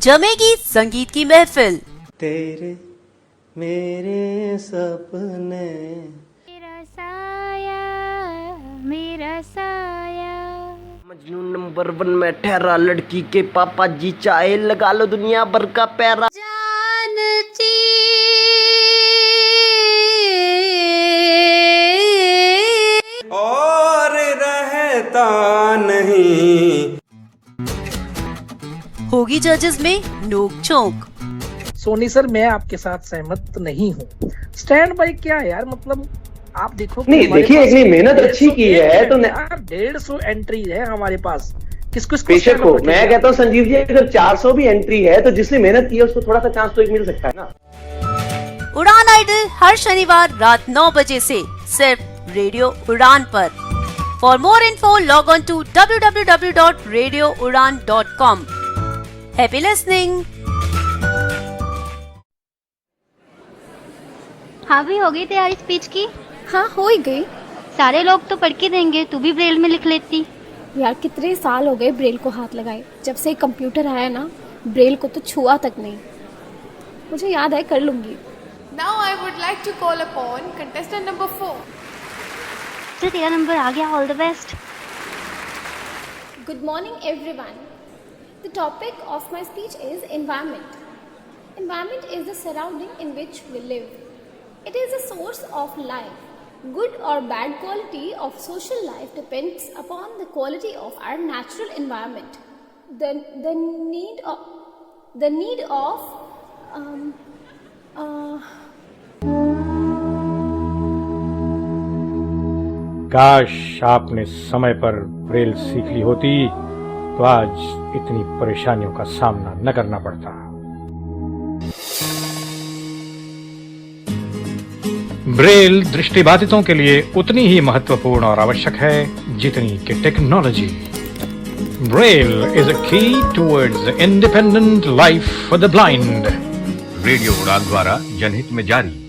जमेगी संगीत की महफिल। तेरे मेरे सपने, मेरा साया मजनू नंबर 1 में ठहरा, लड़की के पापा जी चाहे लगा लो दुनिया भर का पैरा। जानती और रहता नहीं। होगी जजेस में नोक झोंक। सोनी सर, मैं आपके साथ सहमत नहीं हूँ। स्टैंड बाय क्या है यार, मतलब आप देखो। नहीं देखिए, इतनी मेहनत अच्छी की है तो 150 एंट्री है हमारे पास। किसको बेशक हो, मैं कहता हूँ संजीव जी, अगर 400 भी एंट्री है तो जिसने मेहनत की है उसको थोड़ा सा चांस तो एक मिल सकता है ना। उड़ान आइडल हर शनिवार रात 9 बजे से सिर्फ रेडियो उड़ान पर। For more info log on to www.radioudan.com। Happy listening. हाँ भी हो गई तैयारी स्पीच की? हाँ हो ही गई। सारे लोग तो पढ़ के देंगे, तू भी ब्रेल में लिख लेती। यार कितने साल हो गए ब्रेल को हाथ लगाए, जब से कंप्यूटर आया ना ब्रेल को तो छुआ तक नहीं। मुझे याद है, कर लूंगी। Now I would like to call upon contestant number 4. तो तेरा नंबर आ गया, all the best. Good morning everyone. The topic of my speech is environment. Environment is the surrounding in which we live. It is a source of life. Good or bad quality of social life depends upon the quality of our natural environment. The need of काश आपने समय पर Braille सीख ली होती तो आज इतनी परेशानियों का सामना न करना पड़ता। ब्रेल दृष्टिबाधितों के लिए उतनी ही महत्वपूर्ण और आवश्यक है जितनी कि टेक्नोलॉजी। ब्रेल इज अ की towards independent life for the blind. Radio उड़ान द्वारा जनहित में जारी।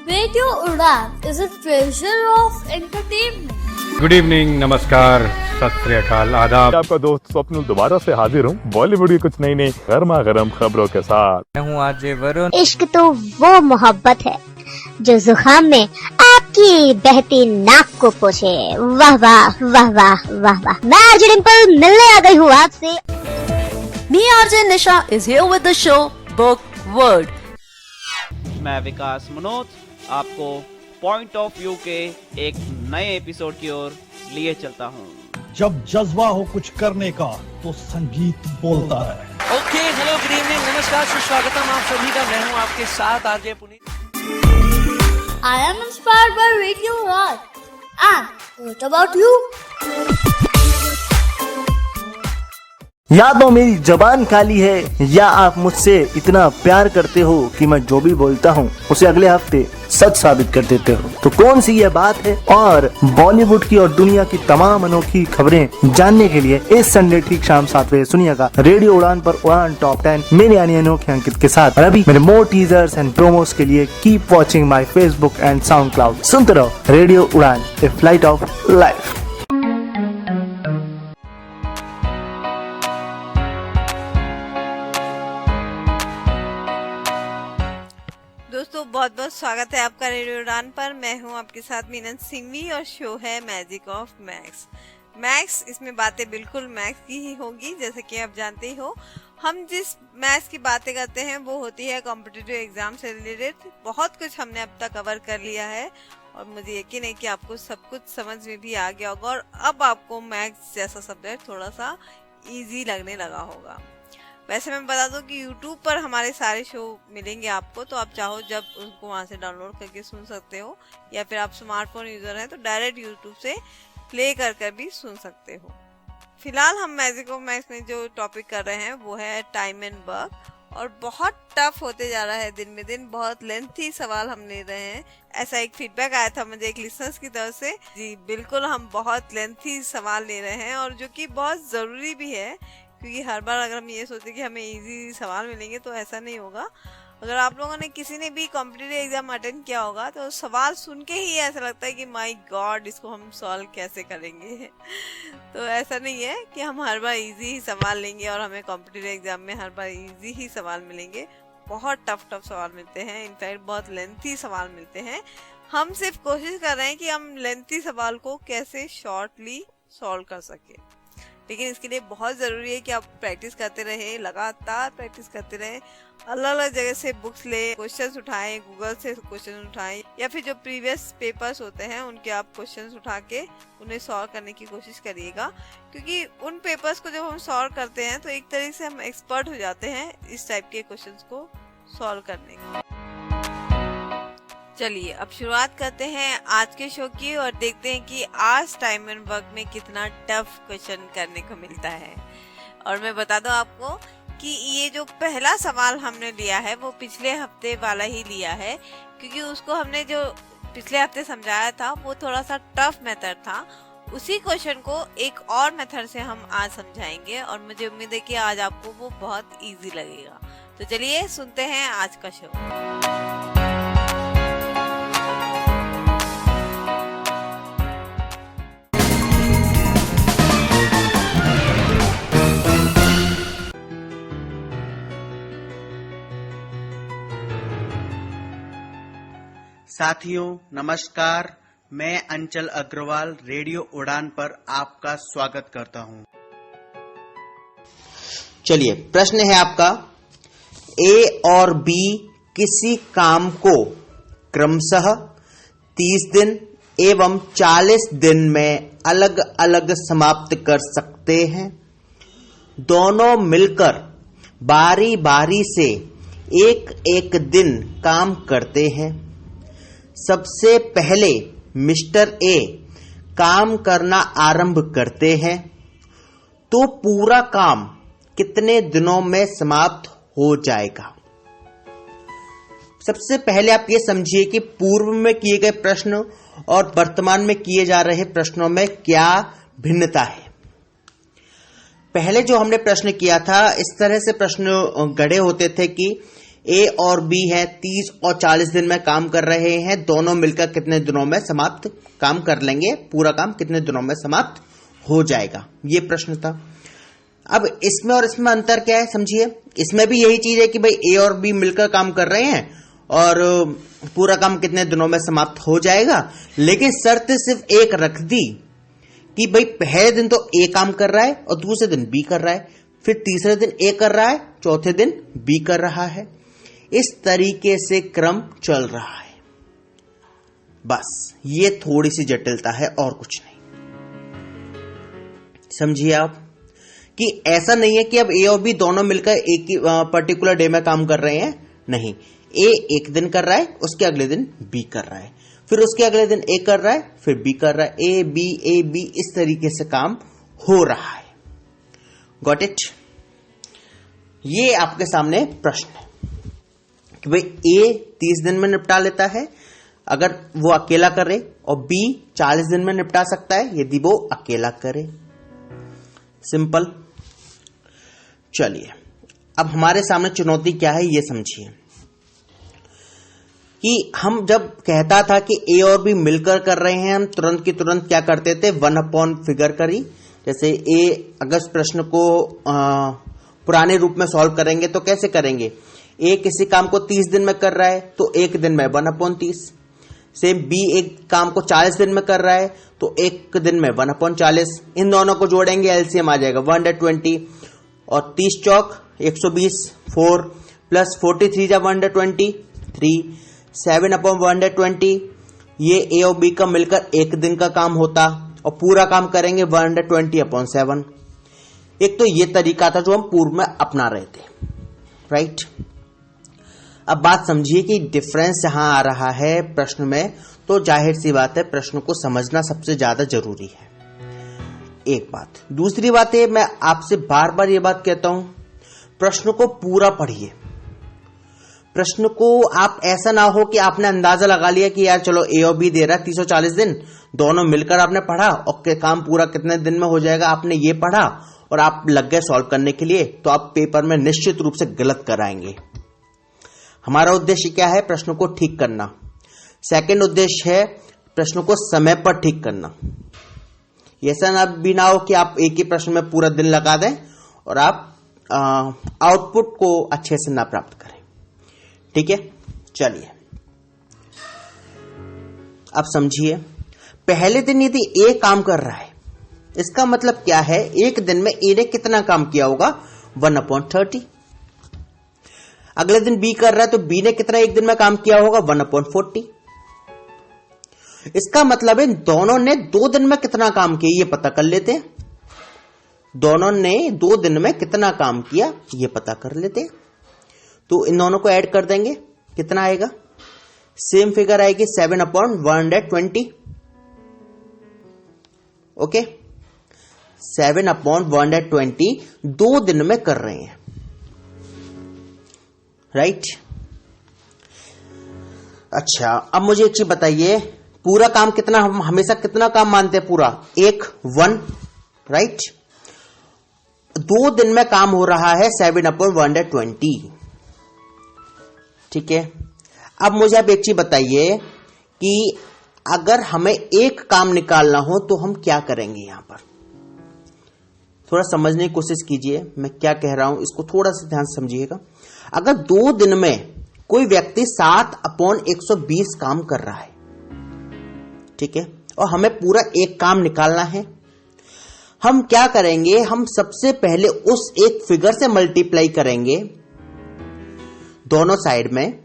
Radio Udan is a treasure of entertainment. Good evening, नमस्कार, सत श्री अकाल, आदाब। आपका दोस्त स्वप्नुल दोबारा से हाजिर हूँ बॉलीवुड की कुछ नई नई गर्मा गर्म खबरों के साथ। मैं हूँ आरजे वरुण। इश्क तो वो मोहब्बत है जो जुकाम में आपकी बहती नाक को पोछे। वाह वाह वाह वाह वाह वाह। मैं आरजे डिंपल मिलने आ गई हूँ आपसे। मी RJ Nisha is here with the show book word. मैं विकास मनोज आपको पॉइंट ऑफ व्यू के एक नए एपिसोड की ओर लिए चलता हूँ। जब जज्बा हो कुछ करने का तो संगीत बोलता है। ओके, हेलो, गुड इवनिंग, नमस्कार, सुस्वागतम आप सभी का। मैं हूँ आपके साथ RJ Puneet. I am inspired by Radio Udan. And what about you? या तो मेरी जबान काली है या आप मुझसे इतना प्यार करते हो कि मैं जो भी बोलता हूँ उसे अगले हफ्ते सच साबित कर देते हो। तो कौन सी ये बात है? और बॉलीवुड की और दुनिया की तमाम अनोखी खबरें जानने के लिए इस संडे ठीक शाम 7 बजे सुनिएगा रेडियो उड़ान पर उड़ान टॉप 10 मेरे यानी अनोखे अंकित के साथ। और अभी मेरे मोर टीजर्स एंड प्रोमोस के लिए keep watching my Facebook and sound cloud. सुनते रहो रेडियो उड़ान, ए फ्लाइट ऑफ लाइफ। दोस्तों, बहुत बहुत स्वागत है आपका रेडियो उड़ान पर। मैं हूं आपके साथ मीनन सिंघवी और शो है मैजिक ऑफ मैक्स। मैक्स, इसमें बातें बिल्कुल मैक्स की ही होगी। जैसे कि आप जानते ही हो, हम जिस मैथ्स की बातें करते हैं वो होती है कॉम्पिटिटिव एग्जाम से रिलेटेड। बहुत कुछ हमने अब तक कवर कर लिया है और मुझे यकीन है कि आपको सब कुछ समझ में भी आ गया होगा और अब आपको मैथ्स जैसा सब्जेक्ट थोड़ा सा ईजी लगने लगा होगा। वैसे मैं बता दूं कि YouTube पर हमारे सारे शो मिलेंगे आपको, तो आप चाहो जब उनको वहां से डाउनलोड करके सुन सकते हो, या फिर आप स्मार्टफोन यूजर हैं तो डायरेक्ट YouTube से प्ले कर भी सुन सकते हो। फिलहाल हम मैजिक ऑफ मैक्स में जो टॉपिक कर रहे हैं वो है टाइम एंड वर्क, और बहुत टफ होते जा रहा है दिन में दिन। बहुत लेंथी सवाल हम ले रहे हैं, ऐसा एक फीडबैक आया था मुझे एक लिसनर्स की तरफ से। जी बिल्कुल, हम बहुत लेंथी सवाल ले रहे हैं और जो कि बहुत ज़रूरी भी है, क्योंकि हर बार अगर हम ये सोचते कि हमें इजी सवाल मिलेंगे तो ऐसा नहीं होगा। अगर आप लोगों ने किसी ने भी कॉम्पिटिटिव एग्जाम अटेंड किया होगा तो सवाल सुन के ही ऐसा लगता है कि माय गॉड इसको हम सॉल्व कैसे करेंगे। तो ऐसा नहीं है कि हम हर बार इजी ही सवाल लेंगे और हमें कॉम्पिटिटिव एग्जाम में हर बार इजी ही सवाल मिलेंगे। बहुत टफ सवाल मिलते हैं, इनफैक्ट बहुत लेंथी सवाल मिलते हैं। हम सिर्फ कोशिश कर रहे हैं कि हम लेंथी सवाल को कैसे शॉर्टली सॉल्व कर सके, लेकिन इसके लिए बहुत ज़रूरी है कि आप प्रैक्टिस करते रहें, लगातार प्रैक्टिस करते रहें, अलग अलग जगह से बुक्स ले, क्वेश्चंस उठाएं, गूगल से क्वेश्चंस उठाएं, या फिर जो प्रीवियस पेपर्स होते हैं उनके आप क्वेश्चंस उठा के उन्हें सॉल्व करने की कोशिश करिएगा, क्योंकि उन पेपर्स को जब हम सॉल्व करते हैं तो एक तरीके से हम एक्सपर्ट हो जाते हैं इस टाइप के क्वेश्चंस को सॉल्व करने का। चलिए अब शुरुआत करते हैं आज के शो की और देखते हैं कि आज टाइम एंड वर्क में कितना टफ क्वेश्चन करने को मिलता है। और मैं बता दूं आपको कि ये जो पहला सवाल हमने लिया है वो पिछले हफ्ते वाला ही लिया है, क्योंकि उसको हमने जो पिछले हफ्ते समझाया था वो थोड़ा सा टफ मेथड था। उसी क्वेश्चन को एक और मेथड से हम आज समझाएंगे और मुझे उम्मीद है कि आज आपको वो बहुत इजी लगेगा। तो चलिए सुनते हैं आज का शो। साथियों नमस्कार, मैं अंचल अग्रवाल रेडियो उड़ान पर आपका स्वागत करता हूं। चलिए प्रश्न है आपका, ए और बी किसी काम को क्रमशः 30 दिन एवं 40 दिन में अलग अलग समाप्त कर सकते हैं। दोनों मिलकर बारी बारी से एक एक दिन काम करते हैं। सबसे पहले मिस्टर ए काम करना आरंभ करते हैं तो पूरा काम कितने दिनों में समाप्त हो जाएगा। सबसे पहले आप ये समझिए कि पूर्व में किए गए प्रश्न और वर्तमान में किए जा रहे प्रश्नों में क्या भिन्नता है। पहले जो हमने प्रश्न किया था इस तरह से प्रश्न गढ़े होते थे कि ए और बी है 30 और 40 दिन में काम कर रहे हैं, दोनों मिलकर कितने दिनों में समाप्त काम कर लेंगे, पूरा काम कितने दिनों में समाप्त हो जाएगा, ये प्रश्न था। अब इसमें और इसमें अंतर क्या है समझिए। इसमें भी यही चीज है कि भाई ए और बी मिलकर काम कर रहे हैं और पूरा काम कितने दिनों में समाप्त हो जाएगा, लेकिन शर्त सिर्फ एक रख दी कि भाई पहले दिन तो ए काम कर रहा है और दूसरे दिन बी कर रहा है, फिर तीसरे दिन ए कर रहा है, चौथे दिन बी कर रहा है। इस तरीके से क्रम चल रहा है। बस ये थोड़ी सी जटिलता है और कुछ नहीं। समझिए आप कि ऐसा नहीं है कि अब ए और बी दोनों मिलकर एक ही पर्टिकुलर डे में काम कर रहे हैं, नहीं। ए एक दिन कर रहा है, उसके अगले दिन बी कर रहा है, फिर उसके अगले दिन ए कर रहा है, फिर बी कर रहा है, ए बी इस तरीके से काम हो रहा है। Got it. ये आपके सामने प्रश्न है कि भाई ए 30 दिन में निपटा लेता है अगर वो अकेला करे और बी 40 दिन में निपटा सकता है यदि वो अकेला करे। सिंपल। चलिए अब हमारे सामने चुनौती क्या है ये समझिए कि हम जब कहता था कि ए और बी मिलकर कर रहे हैं, हम तुरंत की तुरंत क्या करते थे, 1 फिगर करी। जैसे ए अगर इस प्रश्न को पुराने रूप में सॉल्व करेंगे तो कैसे करेंगे, ए किसी काम को 30 दिन में कर रहा है तो एक दिन में 1/30। सेम बी एक काम को 40 दिन में कर रहा है तो एक दिन में 1/40। इन दोनों को जोड़ेंगे एलसीएम आ जाएगा 120 और 30 चौक 120, 4 प्लस 43 जा 120, 3 7/120। ये ए और बी का मिलकर एक दिन का काम होता और पूरा काम करेंगे 120/7। एक तो ये तरीका था जो हम पूर्व में अपना रहे थे, राइट। अब बात समझिए कि डिफरेंस यहां आ रहा है प्रश्न में, तो जाहिर सी बात है प्रश्न को समझना सबसे ज्यादा जरूरी है। एक बात। दूसरी बात है, मैं आपसे बार बार ये बात कहता हूं, प्रश्न को पूरा पढ़िए। प्रश्न को आप ऐसा ना हो कि आपने अंदाजा लगा लिया कि यार चलो ए और बी दे रहा है 340 दिन, दोनों मिलकर आपने पढ़ा और काम पूरा कितने दिन में हो जाएगा आपने ये पढ़ा और आप लग गए सॉल्व करने के लिए, तो आप पेपर में निश्चित रूप से गलत कराएंगे। हमारा उद्देश्य क्या है? प्रश्न को ठीक करना। सेकंड उद्देश्य है प्रश्न को समय पर ठीक करना। ऐसा ना भी ना हो कि आप एक ही प्रश्न में पूरा दिन लगा दें और आप आउटपुट को अच्छे से ना प्राप्त करें। ठीक है, चलिए अब समझिए। पहले दिन यदि ए काम कर रहा है, इसका मतलब क्या है? एक दिन में ए ने कितना काम किया होगा? 1/30। अगले दिन बी कर रहा है तो बी ने कितना एक दिन में काम किया होगा? 1/40। इसका मतलब है दोनों ने 2 दिन में कितना काम किया ये पता कर लेते हैं। दोनों ने 2 दिन में कितना काम किया ये पता कर लेते हैं। तो इन दोनों को ऐड कर देंगे, कितना आएगा? सेम फिगर आएगी 7/120। ओके, 7/120 2 दिन में कर रहे हैं, राइट? अच्छा, अब मुझे एक चीज बताइए, पूरा काम कितना, हम हमेशा कितना काम मानते हैं? पूरा 1 राइट? 2 दिन में काम हो रहा है 7/120। ठीक है, अब मुझे आप एक चीज बताइए कि अगर हमें एक काम निकालना हो तो हम क्या करेंगे? यहां पर थोड़ा समझने की कोशिश कीजिए, मैं क्या कह रहा हूं इसको थोड़ा सा ध्यान समझिएगा। अगर 2 दिन में कोई व्यक्ति 7/120 काम कर रहा है, ठीक है, और हमें पूरा एक काम निकालना है, हम क्या करेंगे? हम सबसे पहले उस एक फिगर से मल्टीप्लाई करेंगे दोनों साइड में,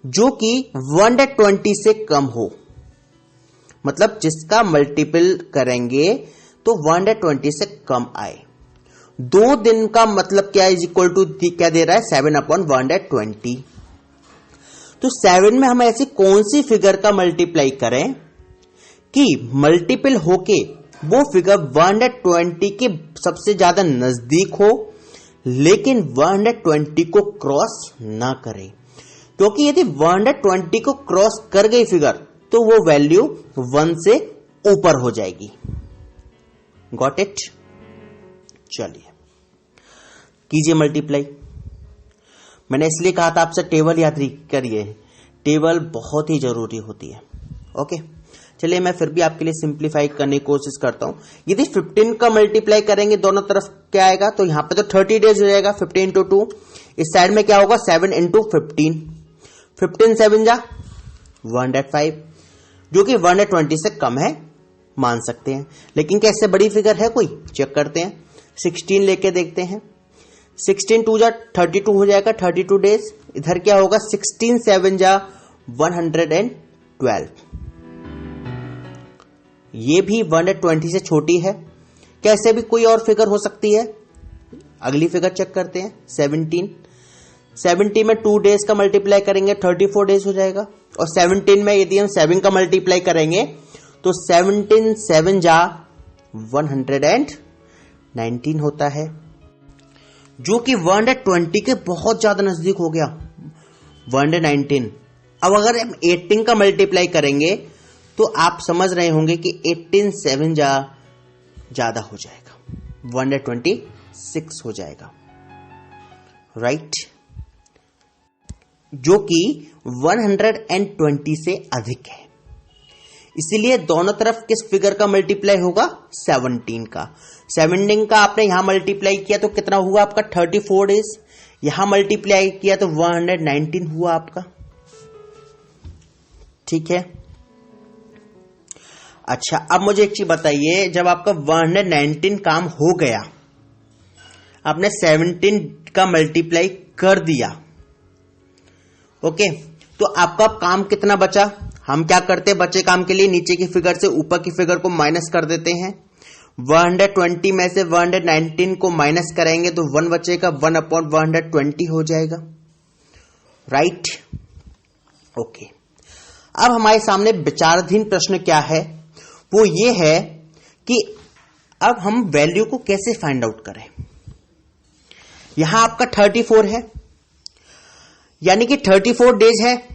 जो कि 120 से कम हो। मतलब जिसका मल्टीपल करेंगे तो 120 से कम आए। 2 दिन का मतलब क्या है? इज इक्वल टू क्या दे रहा है? 7/120। तो 7 में हम ऐसी कौन सी फिगर का मल्टीप्लाई करें कि मल्टीपल होके वो फिगर 120 के सबसे ज्यादा नजदीक हो, लेकिन 120 को क्रॉस ना करे। क्योंकि यदि 120 को क्रॉस कर गई फिगर तो वो वैल्यू 1 से ऊपर हो जाएगी। Got it? चलिए कीजिए मल्टीप्लाई। मैंने इसलिए कहा था आपसे टेबल याद करिए, टेबल बहुत ही जरूरी होती है। ओके, चलिए मैं फिर भी आपके लिए सिंप्लीफाई करने की कोशिश करता हूं। यदि 15 का मल्टीप्लाई करेंगे दोनों तरफ क्या आएगा? तो यहां पे तो 30 डेज हो जाएगा। 15 × 2, इस साइड में क्या होगा? 7 × 15। 15 7 जा 105, जो कि 120 से कम है, मान सकते हैं। लेकिन क्या इससे बड़ी फिगर है कोई? चेक करते हैं, 16 लेके देखते हैं। 16 2 जा 32 हो जाएगा, 32 डेज। इधर क्या होगा? 16 7 जा 112। ये भी 120 से छोटी है। क्या इससे भी कोई और फिगर हो सकती है? अगली फिगर चेक करते हैं, 17। 70 में 2 डेज का मल्टीप्लाई करेंगे 34 डेज हो जाएगा। और 17 में यदि हम 7 का मल्टीप्लाई करेंगे तो 17 7 जा 119 होता है, जो कि 120 के बहुत ज्यादा नजदीक हो गया। 119। अब अगर हम 18 का मल्टीप्लाई करेंगे तो आप समझ रहे होंगे कि 18 7 जा ज्यादा हो जाएगा, 126 हो जाएगा, राइट? जो कि 120 से अधिक है। इसीलिए दोनों तरफ किस फिगर का मल्टीप्लाई होगा? 17 का। 17 का आपने यहां मल्टीप्लाई किया तो कितना हुआ आपका? 34 डेज। यहां मल्टीप्लाई किया तो 119 हुआ आपका। ठीक है, अच्छा अब मुझे एक चीज बताइए, जब आपका 119 काम हो गया, आपने 17 का मल्टीप्लाई कर दिया, ओके, तो आपका काम कितना बचा? हम क्या करते हैं बचे काम के लिए? नीचे की फिगर से ऊपर की फिगर को माइनस कर देते हैं। 120 में से 119 को माइनस करेंगे तो 1 बचेगा, 1/120 हो जाएगा, राइट? ओके, अब हमारे सामने विचाराधीन प्रश्न क्या है? वो ये है कि अब हम वैल्यू को कैसे फाइंड आउट करें। यहां आपका 34 है, यानी कि 34 डेज है।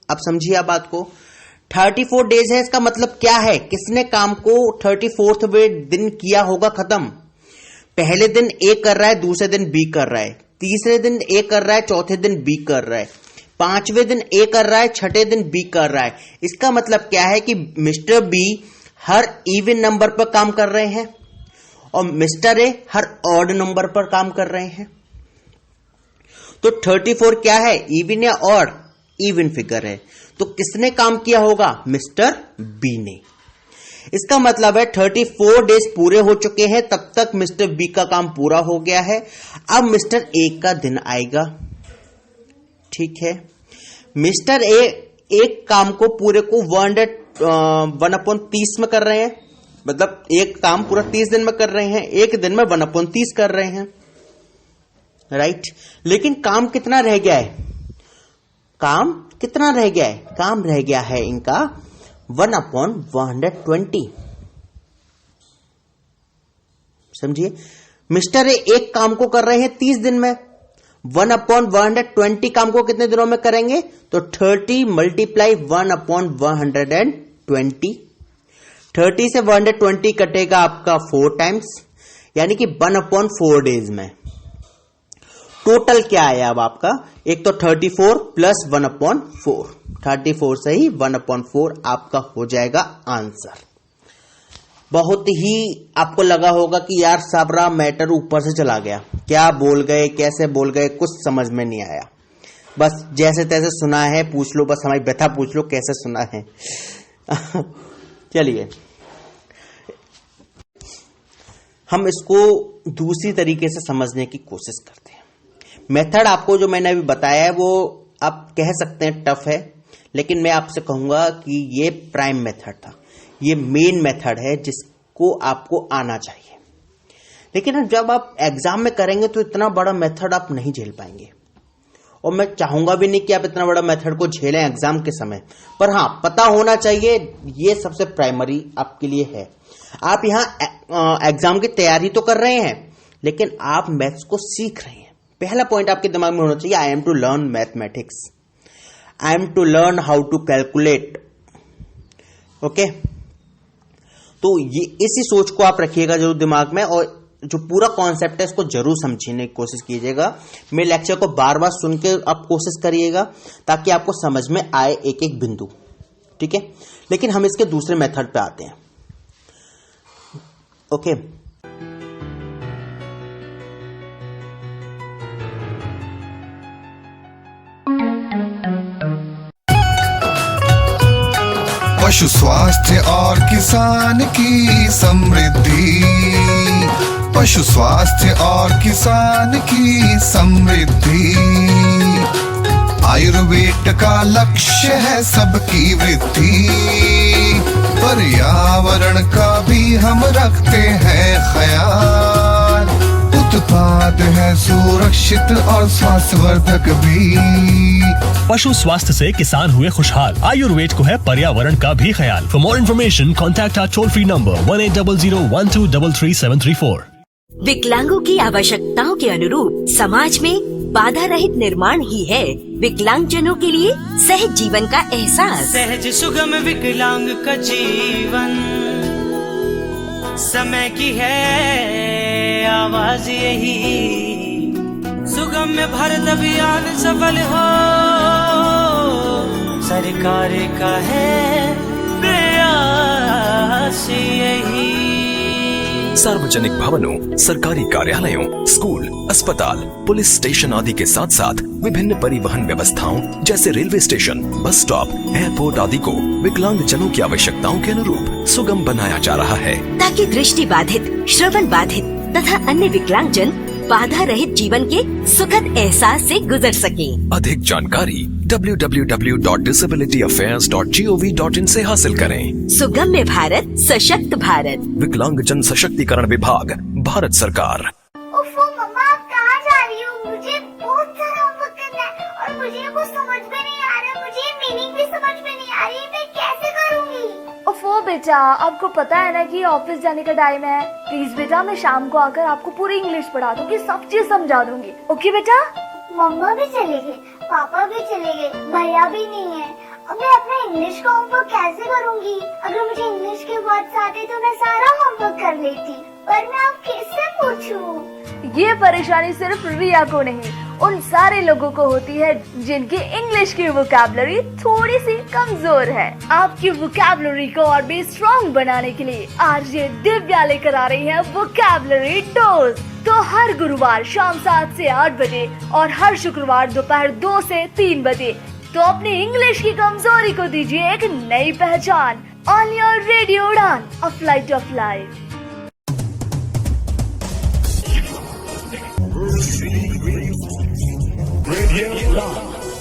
अब समझिए आप बात को, 34 डेज है, इसका मतलब क्या है? किसने काम को 34वें दिन किया होगा खत्म? पहले दिन ए कर रहा है, दूसरे दिन बी कर रहा है। तीसरे दिन ए कर रहा है, चौथे दिन बी कर रहा है, पांचवें दिन ए कर रहा है, छठे दिन बी कर रहा है। इसका मतलब क्या है कि मिस्टर बी हर इवन नंबर पर काम कर रहे हैं और मिस्टर ए हर ऑड नंबर पर काम कर रहे हैं। तो 34 क्या है, इवन या ऑड? इवन फिगर है। तो किसने काम किया होगा? मिस्टर बी ने। इसका मतलब है 34 डेज पूरे हो चुके हैं, तब तक मिस्टर बी का काम पूरा हो गया है। अब मिस्टर ए का दिन आएगा, ठीक है। मिस्टर ए एक काम को पूरे को 1/30 में कर रहे हैं, मतलब एक काम पूरा 30 दिन में कर रहे हैं, एक दिन में 1/30 कर रहे हैं, राइट। लेकिन काम कितना रह गया है? काम कितना रह गया है? काम रह गया है इनका 1/120। समझिए, मिस्टर ए एक काम को कर रहे हैं 30 दिन में, 1/120 काम को कितने दिनों में करेंगे? तो 30 मल्टीप्लाई 1/120। 30 से 120 कटेगा आपका 4 टाइम्स, यानी कि 1/4 डेज में। टोटल क्या आया अब आपका? एक तो 34 प्लस 1/4, 34 से ही 1/4 आपका हो जाएगा आंसर। बहुत ही आपको लगा होगा कि यार साबरा मैटर ऊपर से चला गया, क्या बोल गए, कैसे बोल गए, कुछ समझ में नहीं आया। बस जैसे तैसे सुना है, पूछ लो, बस हमारी व्यथा पूछ लो कैसे सुना है। चलिए हम इसको दूसरी तरीके से समझने की कोशिश करते हैं। मेथड आपको जो मैंने अभी बताया है वो आप कह सकते हैं टफ है, लेकिन मैं आपसे कहूंगा कि ये प्राइम मेथड था, ये मेन मेथड है जिसको आपको आना चाहिए। लेकिन जब आप एग्जाम में करेंगे तो इतना बड़ा मेथड आप नहीं झेल पाएंगे, और मैं चाहूंगा भी नहीं कि आप इतना बड़ा मेथड को झेलें एग्जाम के समय। पर हाँ, पता होना चाहिए, ये सबसे प्राइमरी आपके लिए है। आप यहाँ एग्जाम की तैयारी तो कर रहे हैं, लेकिन आप मैथ्स को सीख रहे हैं। पहला पॉइंट आपके दिमाग में होना चाहिए, I am to learn mathematics, I am to learn how to calculate. Okay, तो ये इसी सोच को आप रखिएगा जरूर दिमाग में, और जो पूरा कॉन्सेप्ट है इसको जरूर समझने की कोशिश कीजिएगा। मेरे लेक्चर को बार बार सुन के आप कोशिश करिएगा ताकि आपको समझ में आए एक एक बिंदु, ठीक है। लेकिन हम इसके दूसरे मेथड पे आते हैं। ओके, पशु स्वास्थ्य और किसान की समृद्धि, पशु स्वास्थ्य और किसान की समृद्धि, आयुर्वेद का लक्ष्य है सबकी वृद्धि, पर्यावरण का भी हम रखते हैं ख्याल, उत्पाद है सुरक्षित और स्वास्थ्यवर्धक भी। पशु स्वास्थ्य से किसान हुए खुशहाल, आयुर्वेद को है पर्यावरण का भी ख्याल। For more information contact our toll free number 1800123334। विकलांगों की आवश्यकताओं के अनुरूप समाज में बाधा रहित निर्माण ही है विकलांगजनों के लिए सहज जीवन का एहसास। सहज सुगम विकलांग का जीवन, समय की है आवाज यही, सुगम्य भारत अभियान सफल हो, सरकार का है प्रयास यही। सार्वजनिक भवनों, सरकारी कार्यालयों, स्कूल, अस्पताल, पुलिस स्टेशन आदि के साथ साथ विभिन्न परिवहन व्यवस्थाओं जैसे railway station, bus stop, airport आदि को विकलांग जनों की आवश्यकताओं के अनुरूप सुगम बनाया जा रहा है, ताकि दृष्टि बाधित, श्रवण बाधित तथा अन्य विकलांग जन बाधा रहित जीवन के सुखद एहसास से गुजर सके। अधिक जानकारी www.disabilityaffairs.gov.in से हासिल करें। सुगम्य भारत, सशक्त भारत, विकलांग जन सशक्तिकरण विभाग, भारत सरकार। ओफो मम्मा, आप कहाँ जा रही हो? मुझे बहुत सारा होमवर्क करना है और मुझे कुछ समझ में नहीं आ रहा, मुझे मीनिंग भी समझ में नहीं आ रही, मैं कैसे करूँगी? ओफो बेटा, आपको पता है ना कि ऑफिस जाने का टाइम है। प्लीज बेटा, मैं शाम को आकर आपको पूरी इंग्लिश पढ़ा दूंगी, सब चीज समझा दूंगी। ओके बेटा? मम्मा भी चले गए, पापा भी चले गए, भैया भी नहीं है। अब मैं अपना इंग्लिश का होमवर्क कैसे करूंगी? अगर मुझे इंग्लिश के वर्ड्स आते तो मैं सारा होमवर्क कर लेती, पर मैं अब किससे पूछूं? ये परेशानी सिर्फ रिया को नहीं, उन सारे लोगों को होती है जिनकी इंग्लिश की वोकैबुलरी थोड़ी सी कमजोर है। आपकी वोकैबुलरी को और भी स्ट्रॉन्ग बनाने के लिए आरजे दिव्या लेकर आ रही है वोकैबुलरी डोज। तो हर गुरुवार शाम 7 से 8 बजे और हर शुक्रवार दोपहर 2 से 3 बजे तो अपनी इंग्लिश की कमजोरी को दीजिए एक नई पहचान। ऑन योर रेडियो उड़ान, a flight of life.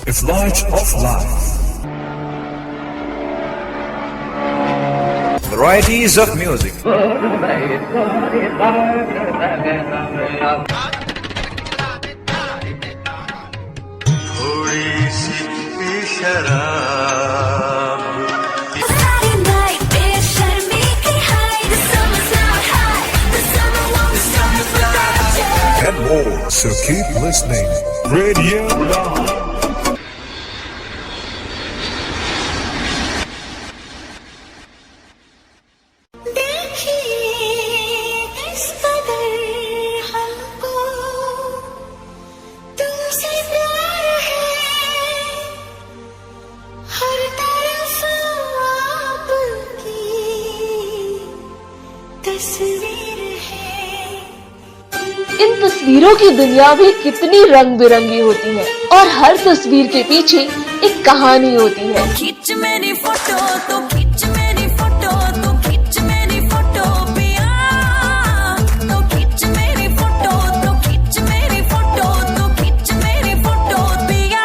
A flight of life. Varieties of music. थोड़ी सी शराब and more, so keep listening. Radio Udan. इन तस्वीरों की दुनिया भी कितनी रंग बिरंगी होती है और हर तस्वीर के पीछे एक कहानी होती है। खींच मेरी फोटो तो खींच मेरी फोटो तो खींच मेरी फोटो पिया, तो खींच मेरी फोटो तो खींच मेरी फोटो तो खींच मेरी फोटो पिया।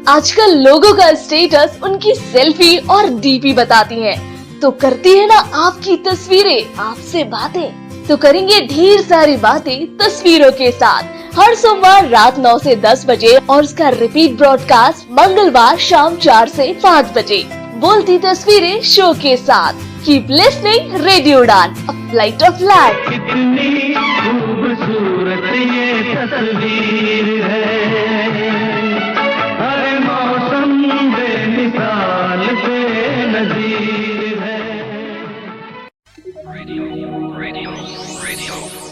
आजकल लोगों का स्टेटस उनकी सेल्फी और डीपी बताती है, तो करती है ना आपकी तस्वीरें आपसे बातें। तो करेंगे ढेर सारी बातें तस्वीरों के साथ हर सोमवार रात 9 से 10 बजे और उसका रिपीट ब्रॉडकास्ट मंगलवार शाम 4 से 5 बजे। बोलती तस्वीरें शो के साथ। कीप लिसनिंग रेडियो उड़ान, अ फ्लाइट ऑफ लाइफ। कितनी खूबसूरत ये तस्वीर है, हर मौसम बेमिसाल बेनज़ीर है।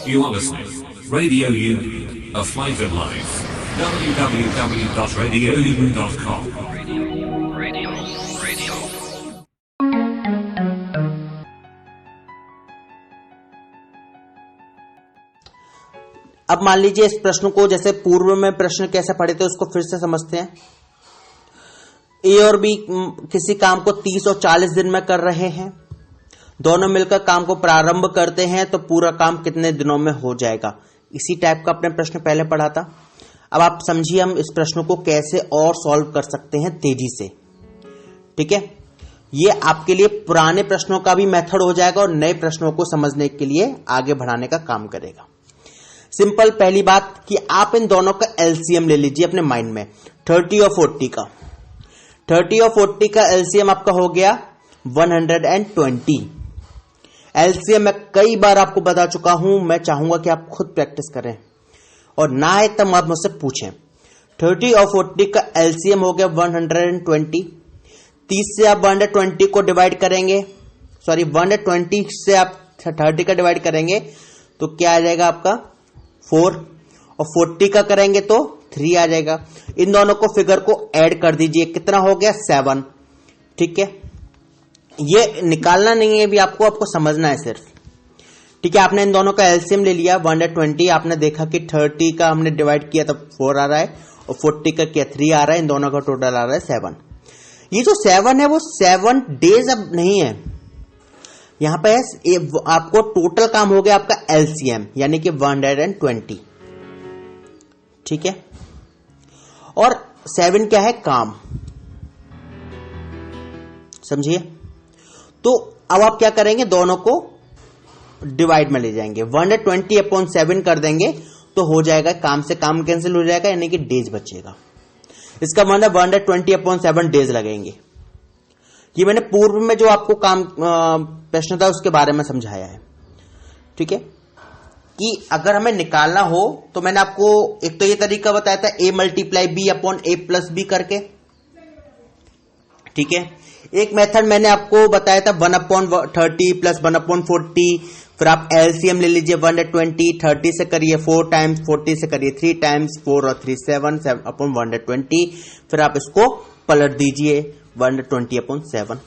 You are listening. Radio U, a flight of life. www.radiou.com. अब मान लीजिए इस प्रश्न को जैसे पूर्व में प्रश्न कैसे पढ़े थे उसको फिर से समझते हैं। ए और बी किसी काम को 30 और 40 दिन में कर रहे हैं। दोनों मिलकर काम को प्रारंभ करते हैं तो पूरा काम कितने दिनों में हो जाएगा। इसी टाइप का अपने प्रश्न पहले पढ़ा था। अब आप समझिए हम इस प्रश्न को कैसे और सॉल्व कर सकते हैं तेजी से। ठीक है, ये आपके लिए पुराने प्रश्नों का भी मेथड हो जाएगा और नए प्रश्नों को समझने के लिए आगे बढ़ाने का काम करेगा। सिंपल पहली बात कि आप इन दोनों का एलसीएम ले लीजिए अपने माइंड में। 30 और 40 का 30 और 40 का एलसीएम आपका हो गया 120। एलसीएम मैं कई बार आपको बता चुका हूं, मैं चाहूंगा कि आप खुद प्रैक्टिस करें और ना है तब आप मुझसे पूछें। 30 और 40 का एलसीएम हो गया 120। 30 से आप 120 को डिवाइड करेंगे, सॉरी 120 से आप 30 का डिवाइड करेंगे तो क्या आ जाएगा आपका 4, और 40 का करेंगे तो 3 आ जाएगा। इन दोनों को फिगर को ऐड कर दीजिए, कितना हो गया 7। ठीक है, ये निकालना नहीं है भी आपको समझना है सिर्फ। ठीक है, आपने इन दोनों का एलसीएम ले लिया 120। आपने देखा कि 30 का हमने डिवाइड किया तो 4 आ रहा है और 40 का किया 3 आ रहा है। इन दोनों का टोटल आ रहा है 7। ये जो 7 है वो 7 डेज अब नहीं है, यहां पे आपको टोटल काम हो गया आपका एलसीएम यानी कि 120। ठीक है, और 7 क्या है काम, समझिए। तो अब आप क्या करेंगे, दोनों को डिवाइड में ले जाएंगे, 120/7 कर देंगे तो हो जाएगा, काम से काम कैंसिल हो जाएगा यानी कि डेज बचेगा। इसका मतलब 120/7 डेज लगेंगे। ये मैंने पूर्व में जो आपको काम प्रश्न था उसके बारे में समझाया है। ठीक है, कि अगर हमें निकालना हो तो मैंने आपको एक तो ये तरीका बताया था A × B/A + B करके। ठीक है। एक मेथड मैंने आपको बताया था 1/30 प्लस 1/40, फिर आप एलसीएम ले लीजिए 1/20, 30 से करिए 4 टाइम्स, 40 से करिए 3 टाइम्स, 4 और 3 7/120, फिर आप इसको पलट दीजिए 120/7।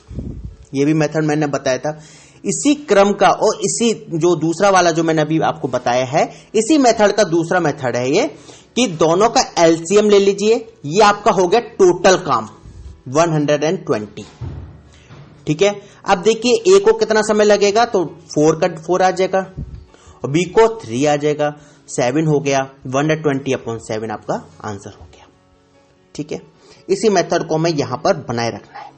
ये भी मेथड मैंने बताया था। इसी क्रम का और इसी जो दूसरा वाला जो मैंने अभी आपको बताया है, इसी मेथड का दूसरा मेथड है ये कि दोनों का एलसीएम ले लीजिए। ये आपका हो गया टोटल काम 120। ठीक है। अब देखिए ए को कितना समय लगेगा, तो 4 का 4 आ जाएगा और बी को 3 आ जाएगा, 7 हो गया। 120/7 आपका आंसर हो गया। ठीक है। इसी मेथड को हमें यहां पर बनाए रखना है।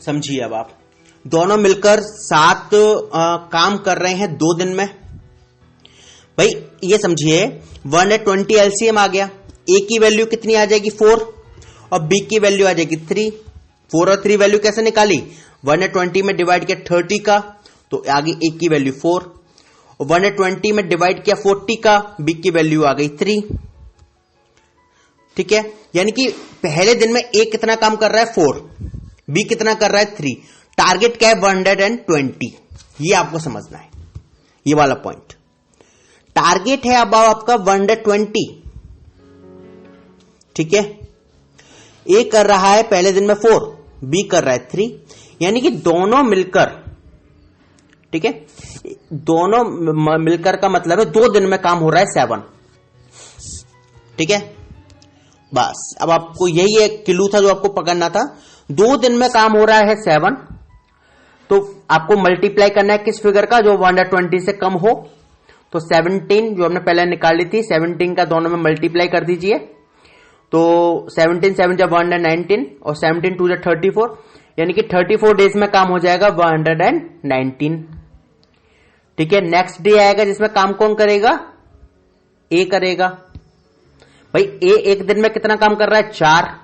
समझिए अब आप दोनों मिलकर 7 काम कर रहे हैं 2 दिन में। भाई ये समझिए 120 एलसीएम आ गया। ए की वैल्यू कितनी आ जाएगी 4 और बी की वैल्यू आ जाएगी 3। 4 और 3 वैल्यू कैसे निकाली, 120 में डिवाइड किया 30 का तो आगे ए की वैल्यू 4 और 120 में डिवाइड किया 40 का, बी की वैल्यू आ गई 3। ठीक है। यानी कि पहले दिन में ए कितना काम कर रहा है 4, बी कितना कर रहा है 3। टारगेट क्या है 120। ये आपको समझना है, ये वाला पॉइंट। टारगेट है अब आपका 120। ठीक है। ए कर रहा है पहले दिन में 4, बी कर रहा है 3, यानी कि दोनों मिलकर, ठीक है, दोनों मिलकर का मतलब है 2 दिन में काम हो रहा है 7। ठीक है। बस अब आपको यही एक क्लू था जो आपको पकड़ना था। 2 दिन में काम हो रहा है 7, तो आपको मल्टीप्लाई करना है किस फिगर का, जो 120 से कम हो। तो 17 जो हमने पहले निकाली थी, 17 का दोनों में मल्टीप्लाई कर दीजिए। तो 17 7 जब 119 और 17 2 जब 34, यानी कि 34 डेज में काम हो जाएगा 119। ठीक है। नेक्स्ट डे आएगा जिसमें काम कौन करेगा, ए करेगा। भाई ए एक दिन में कितना काम कर रहा है 4।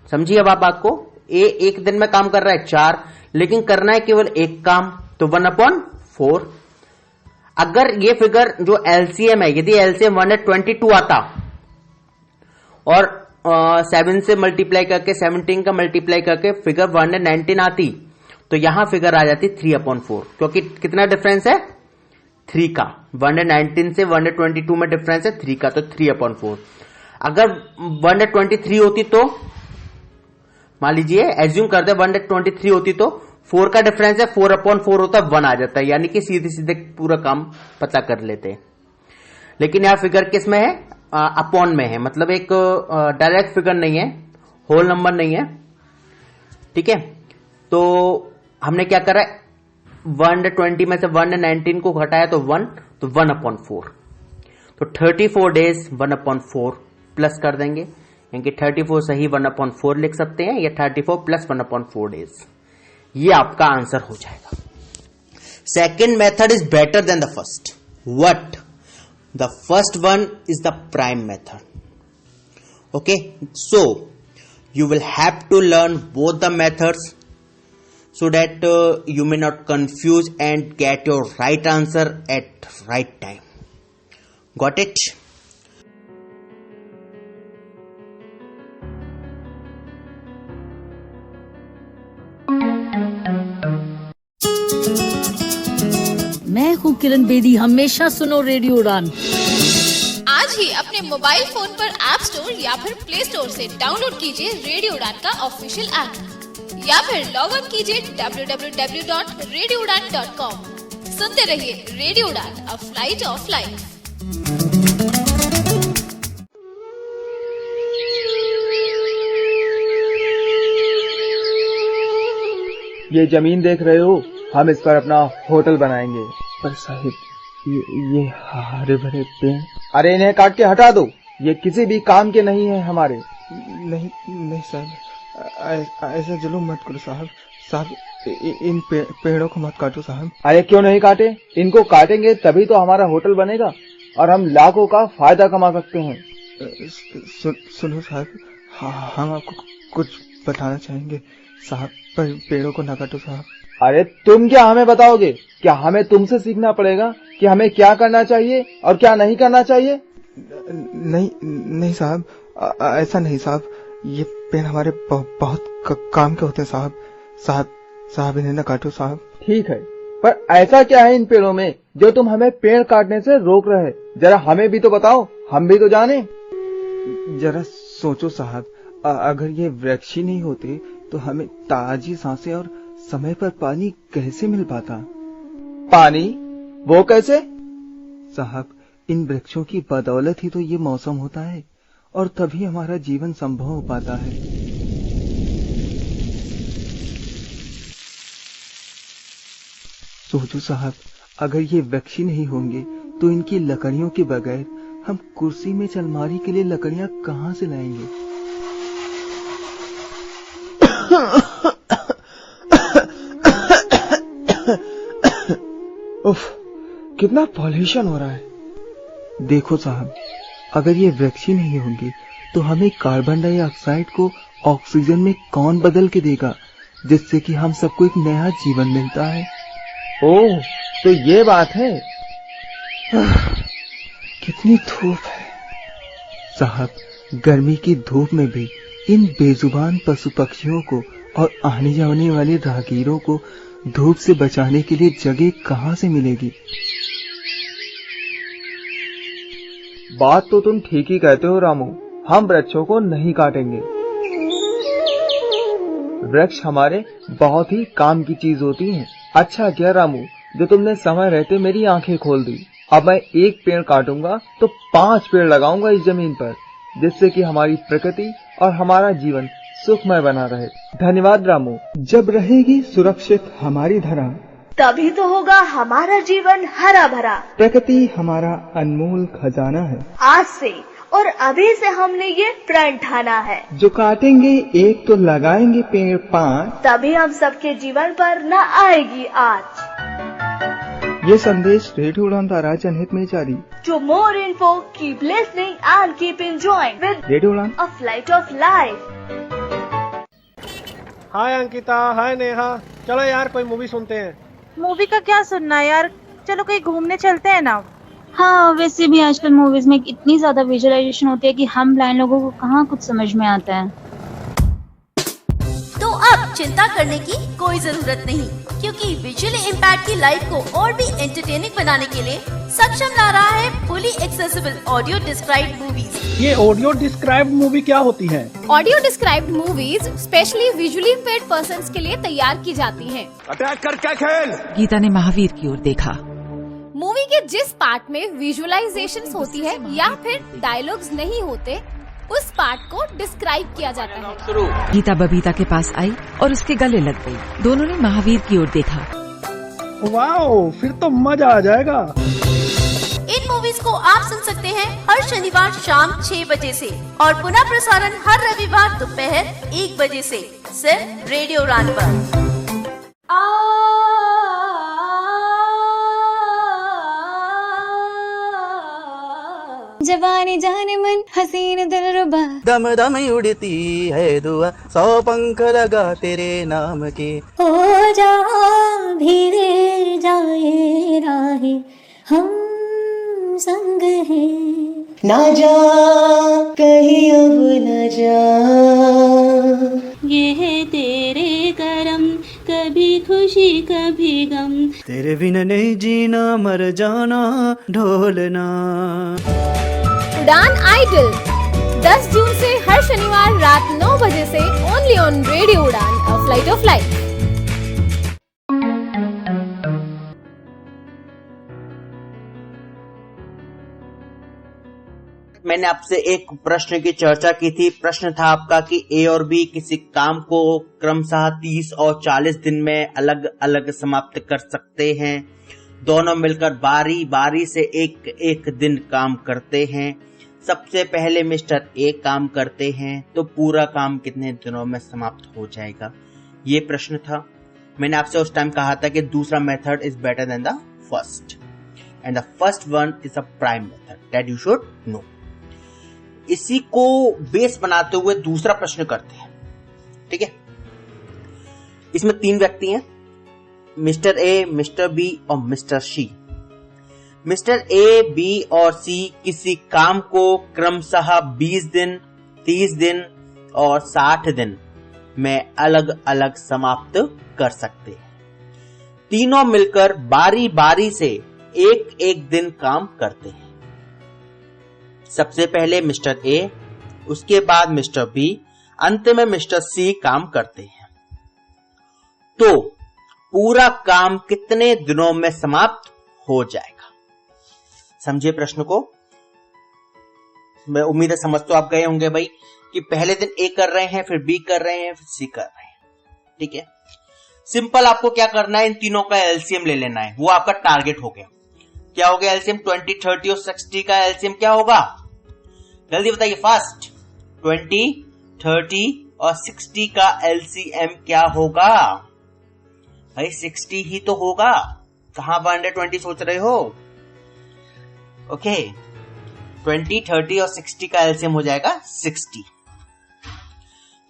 समझिए अब आप बात को, ए एक दिन में काम कर रहा है 4, लेकिन करना है केवल एक काम, तो 1/4। अगर ये फिगर जो एलसीएम है, यदि एलसीएम 122 आता और 7 से मल्टीप्लाई करके 17 का मल्टीप्लाई करके फिगर 119 आती, तो यहां फिगर आ जाती 3/4, क्योंकि कितना डिफरेंस है 3 का। 119 से 122 में डिफरेंस है 3 का, तो 3/4। अगर 123 होती तो मान लीजिए एज्यूम करते 123 होती तो 4 का डिफरेंस है 4/4 होता, 1 आ जाता है, यानी कि सीधे सीधे पूरा काम पता कर लेते हैं। लेकिन यहां फिगर किस में है, अपॉन में है, मतलब एक डायरेक्ट फिगर नहीं है, होल नंबर नहीं है। ठीक है। तो हमने क्या करा, 120 में से 119 को घटाया तो 1, तो 1/4। तो 34 डेज 1/4 प्लस कर देंगे, यानी 34 सही 1/4 लिख सकते हैं, या 34 प्लस 1/4 डेज। ये आपका आंसर हो जाएगा। Second method is better than the first. What? The first one is the prime method. Okay, so you will have to learn both the methods so that you may not confuse and get your right answer at right time. Got it? मैं हूँ किरण बेदी, हमेशा सुनो radio उड़ान। आज ही अपने mobile phone पर app store या फिर प्ले स्टोर से डाउनलोड कीजिए रेडियो उड़ान का ऑफिशियल ऐप, या फिर लॉग इन कीजिए www.radioudan.com। सुनते रहिए रेडियो उड़ान, अ फ्लाइट ऑफ लाइफ। ये जमीन देख रहे हो, हम इस पर अपना होटल बनाएंगे। पर साहिब ये हरे भरे पेड़, अरे इन्हें काट के हटा दो, ये किसी भी काम के नहीं है हमारे। नहीं साहब, ऐसा जुल्म मत करो साहब। इन पेड़ों को मत काटो साहब। अरे क्यों नहीं काटे, इनको काटेंगे तभी तो हमारा होटल बनेगा और हम लाखों का फायदा कमा सकते हैं। सुनो साहब, हम आपको कुछ बताना चाहेंगे साहब, पर पेड़ों को न काटो साहब। अरे तुम क्या हमें बताओगे, क्या हमें तुमसे सीखना पड़ेगा कि हमें क्या करना चाहिए और क्या नहीं करना चाहिए? नहीं साहब, ऐसा नहीं साहब, ये पेड़ हमारे बहुत काम के होते हैं साहब इन्हें न काटो साहब। ठीक है, पर ऐसा क्या है इन पेड़ों में जो तुम हमें पेड़ काटने से रोक रहे? जरा हमें भी तो बताओ, हम भी तो जाने। जरा सोचो साहब, अगर ये वृक्ष ही नहीं होते तो हमें ताजी सांसें और समय पर पानी कैसे मिल पाता? पानी? वो कैसे? साहब, इन वृक्षों की बदौलत ही तो ये मौसम होता है और तभी हमारा जीवन संभव हो पाता है। सोचो साहब, अगर ये वृक्ष ही नहीं होंगे तो इनकी लकड़ियों के बगैर हम कुर्सी में अलमारी के लिए लकड़ियां कहां से लाएंगे? उफ, कितना पॉल्यूशन हो रहा है। देखो साहब, अगर ये वृक्ष ही नहीं होंगे तो हमें कार्बन डाइऑक्साइड को ऑक्सीजन में कौन बदल के देगा, जिससे कि हम सबको एक नया जीवन मिलता है। ओह, तो ये बात है। कितनी धूप है साहब, गर्मी की धूप में भी इन बेजुबान पशु पक्षियों को और आने जाने वाले राहगीरों को धूप से बचाने के लिए जगह कहां से मिलेगी? बात तो तुम ठीक ही कहते हो रामू, हम वृक्षों को नहीं काटेंगे। वृक्ष हमारे बहुत ही काम की चीज होती हैं। अच्छा किया रामू जो तुमने समय रहते मेरी आंखें खोल दी। अब मैं एक पेड़ काटूंगा तो 5 पेड़ लगाऊंगा इस जमीन पर, जिससे कि हमारी प्रकृति और हमारा जीवन सुखमय बना रहे। धन्यवाद रामू। जब रहेगी सुरक्षित हमारी धरा, तभी तो होगा हमारा जीवन हरा भरा। प्रकृति हमारा अनमोल खजाना है। आज से और अभी से हमने ये प्रण ठाना है, जो काटेंगे एक तो लगाएंगे पेड़ 5, तभी हम सबके जीवन पर न आएगी आज। ये संदेश रेडियो उड़ान द्वारा जनहित में जारी। To more info, keep listening and keep enjoying with radio उड़ान, a flight of life. हाय अंकिता, हाय नेहा, चलो यार कोई मूवी सुनते हैं। मूवी का क्या सुनना यार, चलो कहीं घूमने चलते हैं ना। हाँ, वैसे भी आजकल मूवीज में इतनी ज्यादा विजुअलाइजेशन होती है कि हम ब्लाइंड लोगों को कहाँ कुछ समझ में आता है। तो अब चिंता करने की कोई जरूरत नहीं, क्योंकि विजुअली इम्पैक्ट की लाइफ को और भी एंटरटेनिंग बनाने के लिए सक्षम ला रहा है fully accessible audio described movies. ये ऑडियो डिस्क्राइब्ड मूवी क्या होती है? Audio described movies specially visually impaired persons के लिए तैयार की जाती हैं। अटैक कर क्या खेल? गीता ने महावीर की ओर देखा। मूवी के जिस पार्ट में विजुअलाइजेशंस होती है या फिर डायलॉग्स नहीं होते, उस पार्ट को डिस्क्राइब किया जाता है। गीता बबीता के पास आई और उसके गले लग गई। दोनों ने महावीर की ओर देखा। वाओ, फिर तो मजा आ जाएगा। इन मूवीज को आप सुन सकते हैं हर शनिवार शाम 6 बजे से और पुनः प्रसारण हर रविवार दोपहर 1 बजे से, सिर्फ रेडियो उड़ान पर। जवानी जाने मन हसीन दिलरुबा, दम दम उड़ती है दुआ, 100 पंख लगा तेरे नाम के। हो जा भीरे जाए राहे, हम संग हैं। ना जा कहीं अब न जा, ये है तेरे करम, कभी खुशी कभी गम। तेरे बिना नहीं जीना मर जाना ढोलना। उड़ान आइडल 10 जून से हर शनिवार रात 9 बजे से ओनली ऑन रेडियो उड़ान, अ फ्लाइट ऑफ लाइफ। मैंने आपसे एक प्रश्न की चर्चा की थी। प्रश्न था आपका कि ए और बी किसी काम को क्रमशः 30 और 40 दिन में अलग अलग समाप्त कर सकते हैं। दोनों मिलकर बारी बारी से एक एक दिन काम करते हैं। सबसे पहले मिस्टर ए काम करते हैं तो पूरा काम कितने दिनों में समाप्त हो जाएगा, ये प्रश्न था। मैंने आपसे उस टाइम कहा था कि दूसरा method is better than the first and the first one is a prime method that you should know. इसी को बेस बनाते हुए दूसरा प्रश्न करते हैं, ठीक है। इसमें 3 व्यक्ति हैं, मिस्टर ए, मिस्टर बी और mister C. Mister A, B और सी किसी काम को क्रमशः 20 दिन, 30 दिन और 60 दिन में अलग अलग समाप्त कर सकते हैं। तीनों मिलकर बारी बारी से एक एक दिन काम करते हैं। सबसे पहले मिस्टर ए, उसके बाद मिस्टर बी, अंत में मिस्टर सी काम करते हैं। तो पूरा काम कितने दिनों में समाप्त हो जाएगा? समझिए प्रश्न को। मैं उम्मीद है समझ तो आप गए होंगे भाई कि पहले दिन ए कर रहे हैं, फिर बी कर रहे हैं, फिर सी कर रहे हैं। ठीक है, सिंपल आपको क्या करना है, इन तीनों का एलसीएम ले लेना है। वो आपका टारगेट हो गया। क्या हो गया एलसीएम? 20, 30 और 60 का एलसीएम क्या होगा? जल्दी बताइए फास्ट। 20, 30 और 60 का एलसीएम क्या होगा? भाई 60 ही तो होगा। कहां 120 सोच रहे हो? ओके, 20, 30 और 60 का एलसीएम हो जाएगा 60।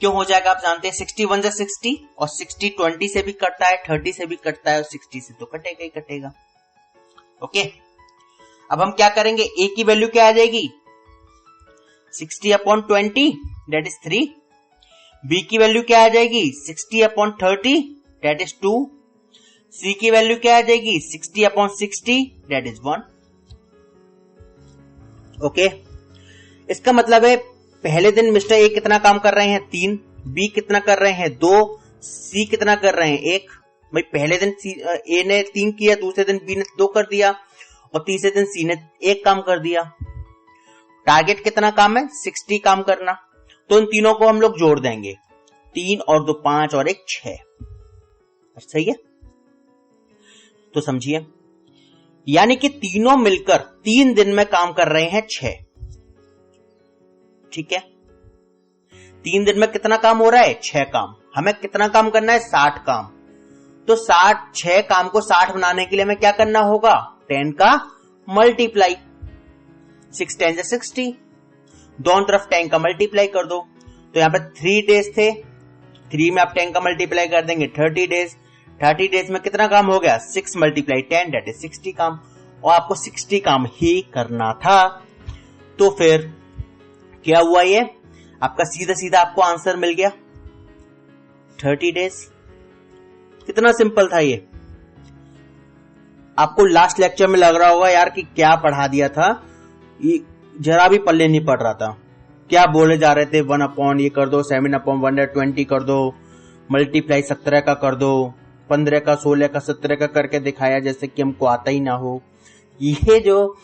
क्यों हो जाएगा आप जानते हैं? 60 1 जा 60 और 60 20 से भी कटता है, 30 से भी कटता है और 60 से तो कटेगा ही कटेगा। ओके, अब हम क्या करेंगे? ए की वैल्यू क्या आ जाएगी? 60/20 दैट इज 3। बी की वैल्यू क्या आ जाएगी? 60/30 दैट इज 2। सी की वैल्यू क्या आ जाएगी? 60/60 दैट इज 1। ओके, इसका मतलब है पहले दिन मिस्टर ए कितना काम कर रहे हैं? 3। बी कितना कर रहे हैं? 2। सी कितना कर रहे हैं? 1। भाई पहले दिन ए ने 3 किया, दूसरे दिन बी ने 2 कर दिया और तीसरे दिन सी ने 1 काम कर दिया। टारगेट कितना काम है? 60 काम करना। तो इन तीनों को हम लोग जोड़ देंगे। 3 और 2 5 और 1 6। सही है? तो समझिए, यानी कि तीनों मिलकर 3 दिन में काम कर रहे हैं 6। ठीक है, 3 दिन में कितना काम हो रहा है? 6 काम। हमें कितना काम करना है? 60 काम। तो 6 काम को 60 बनाने के लिए हमें क्या करना होगा? 10 का मल्टीप्लाई। 6 10 जा 60। दोनों तरफ 10 का मल्टीप्लाई कर दो। तो यहां पे 3 डेज थे, 3 में आप 10 का मल्टीप्लाई कर देंगे 30 डेज। 30 डेज में कितना काम हो गया? 6 × 10 दैट इज 60 काम। और आपको 60 काम ही करना था। तो फिर क्या हुआ? ये आपका सीधा सीधा आपको आंसर मिल गया 30 डेज। कितना सिंपल था ये। आपको लास्ट लेक्चर में लग रहा होगा यार कि क्या पढ़ा दिया था, ये जरा भी पल्ले नहीं पड़ रहा था। क्या बोले जा रहे थे? 1/, ये कर दो, 7/120 कर दो, मल्टीप्लाई 17 का कर दो, 15 का, 16 का, 17 का करके दिखाया जैसे कि हमको आता ही ना हो। ये जो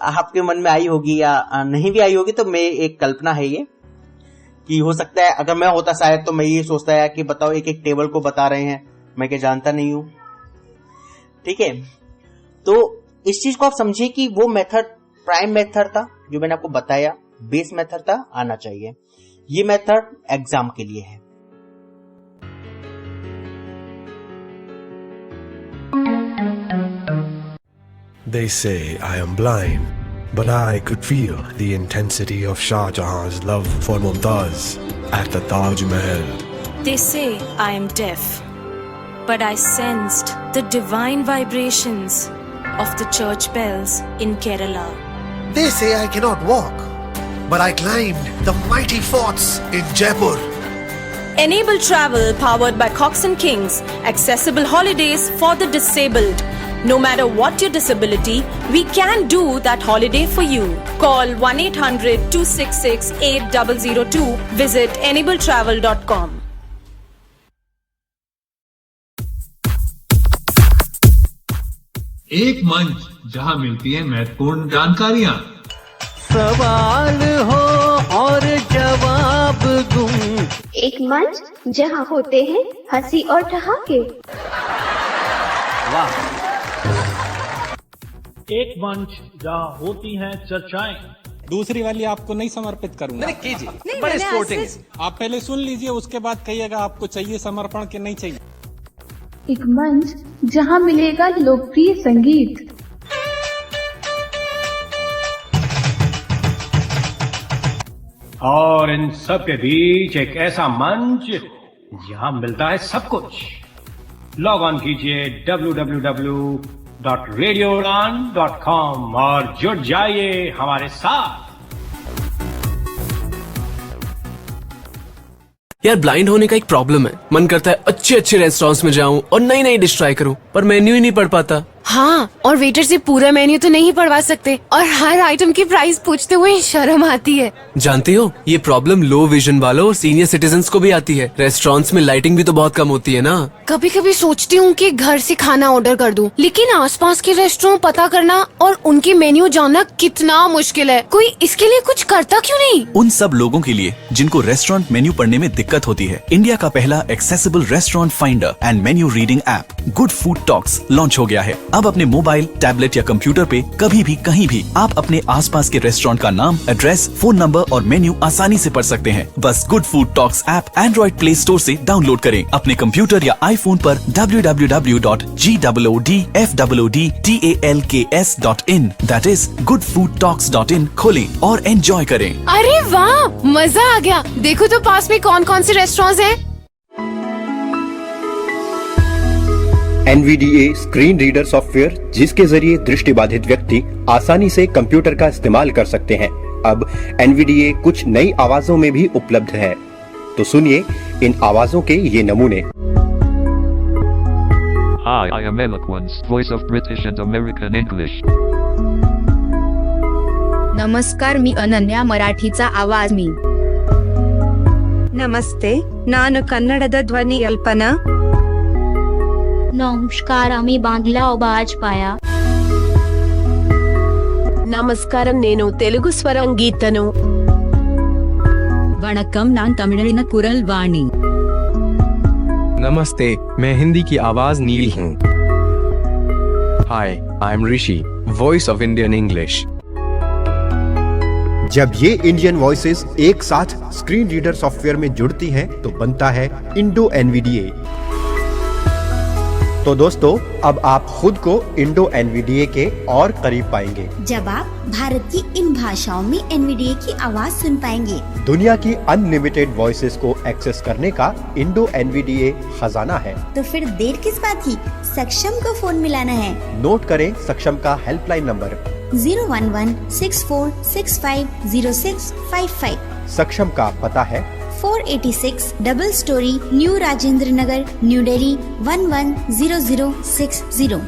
आपके मन में आई होगी या नहीं भी आई होगी, तो मैं एक कल्पना है ये कि हो सकता है अगर मैं होता शायद तो मैं ये सोचता है कि बताओ एक एक टेबल को बता रहे हैं, मैं क्या जानता नहीं हूं। ठीक है, तो इस चीज को आप समझिए कि वो मेथड प्राइम मेथड था जो मैंने आपको बताया, बेस मेथड था, आना चाहिए। ये मेथड एग्जाम के लिए है। They say I am blind, but I could feel the intensity of Shah Jahan's love for Mumtaz at the Taj Mahal. They say I am deaf, but I sensed the divine vibrations of the church bells in Kerala. They say I cannot walk, but I climbed the mighty forts in Jaipur. Enable travel powered by Cox and Kings. Accessible holidays for the disabled. No matter what your disability, we can do that holiday for you. Call 1-800-266-8002. Visit enabletravel.com. एक मंच जहां मिलती है महत्वपूर्ण जानकारियां। सवाल हो और जवाब दूं। एक मंच जहां होते हैं हंसी और ठहाके। वाह। एक मंच जहाँ होती हैं चर्चाएं। दूसरी वाली आपको नहीं समर्पित करूंगा। नहीं कीजिए, बड़े स्पोर्टिंग। आप पहले सुन लीजिए, उसके बाद कहिएगा आपको चाहिए समर्पण कि नहीं चाहिए। एक मंच जहां मिलेगा लोकप्रिय संगीत। और इन सब के बीच एक ऐसा मंच जहां मिलता है सब कुछ। लॉग ऑन कीजिए www.radioudan.com और जुड़ जाइए हमारे साथ। यार ब्लाइंड होने का एक प्रॉब्लम है, मन करता है अच्छे अच्छे रेस्टोरेंट्स में जाऊं और नई नई डिश ट्राई करूं, पर मेन्यू ही नहीं पढ़ पाता। हाँ, और वेटर से पूरा मेन्यू तो नहीं पढ़वा सकते और हर आइटम की प्राइस पूछते हुए शर्म आती है। जानती हो, ये प्रॉब्लम लो विजन वालों और सीनियर सिटीजन्स को भी आती है। रेस्टोरेंट्स में लाइटिंग भी तो बहुत कम होती है ना। कभी कभी सोचती हूँ कि घर से खाना ऑर्डर कर दूं, लेकिन आसपास के रेस्टोरेंट पता करना और उनकी मेन्यू जानना कितना मुश्किल है। कोई इसके लिए कुछ करता क्यों नहीं? उन सब लोगों के लिए जिनको रेस्टोरेंट मेन्यू पढ़ने में दिक्कत होती है, इंडिया का पहला accessible restaurant finder and menu reading app good food talks launch हो गया है। अब अपने मोबाइल, टैबलेट या कंप्यूटर पे कभी भी कहीं भी आप अपने आसपास के रेस्टोरेंट का नाम, एड्रेस, फोन नंबर और मेन्यू आसानी से पढ़ सकते हैं। बस good food talks app Android play store से डाउनलोड करें। अपने कंप्यूटर या आईफोन पर www.goodfoodtalks.in that is goodfoodtalks.in खोलें और एंजॉय करें। अरे वाह, मजा आ गया। देखो तो पास में कौन कौन से रेस्टोरेंट्स हैं। NVDA स्क्रीन रीडर सॉफ्टवेयर, जिसके जरिए दृष्टिबाधित व्यक्ति आसानी से कंप्यूटर का इस्तेमाल कर सकते हैं। अब NVDA कुछ नई आवाजों में भी उपलब्ध है, तो सुनिए इन आवाजों के ये नमूने। Hi, I am Eloquence, voice of British and American English. नमस्कार, मी अनन्या, मराठीचा आवाज मी. ನಮಸ್ತೆ, ನಾನು ಕನ್ನಡದ ಧ್ವನಿ ಅಲ್ಪನಾ. नमस्कार, आम्ही बांधला आवाज पाया. ನಮಸ್ಕಾರಂ, నేను తెలుగు స్వరం గీతను. वणक्कम, नान तमिळिन कुरल वाणी. नमस्ते, मैं हिंदी की आवाज नील हूँ. Hi, I am Rishi, voice of Indian English. जब ये इंडियन वॉइसेस एक साथ स्क्रीन रीडर सॉफ्टवेयर में जुड़ती हैं, तो बनता है इंडो NVDA। तो दोस्तों, अब आप खुद को इंडो NVDA के और करीब पाएंगे जब आप भारत की इन भाषाओं में NVDA की आवाज सुन पाएंगे। दुनिया की अनलिमिटेड वॉइसेस को एक्सेस करने का इंडो NVDA खजाना है। तो फिर देर किस बात की, सक्षम को फोन मिलाना है। नोट करें सक्षम का हेल्पलाइन नंबर 011-6465-0655। सक्षम का पता है 486 double storey, new Rajendra Nagar, new Delhi 110060।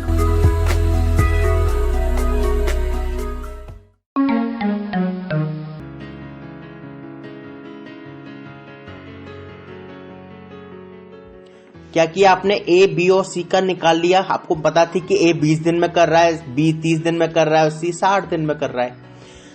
क्या किया आपने? A, B और C का निकाल लिया। आपको पता थी कि A 20 दिन में कर रहा है, B 30 दिन में कर रहा है और C 60 दिन में कर रहा है।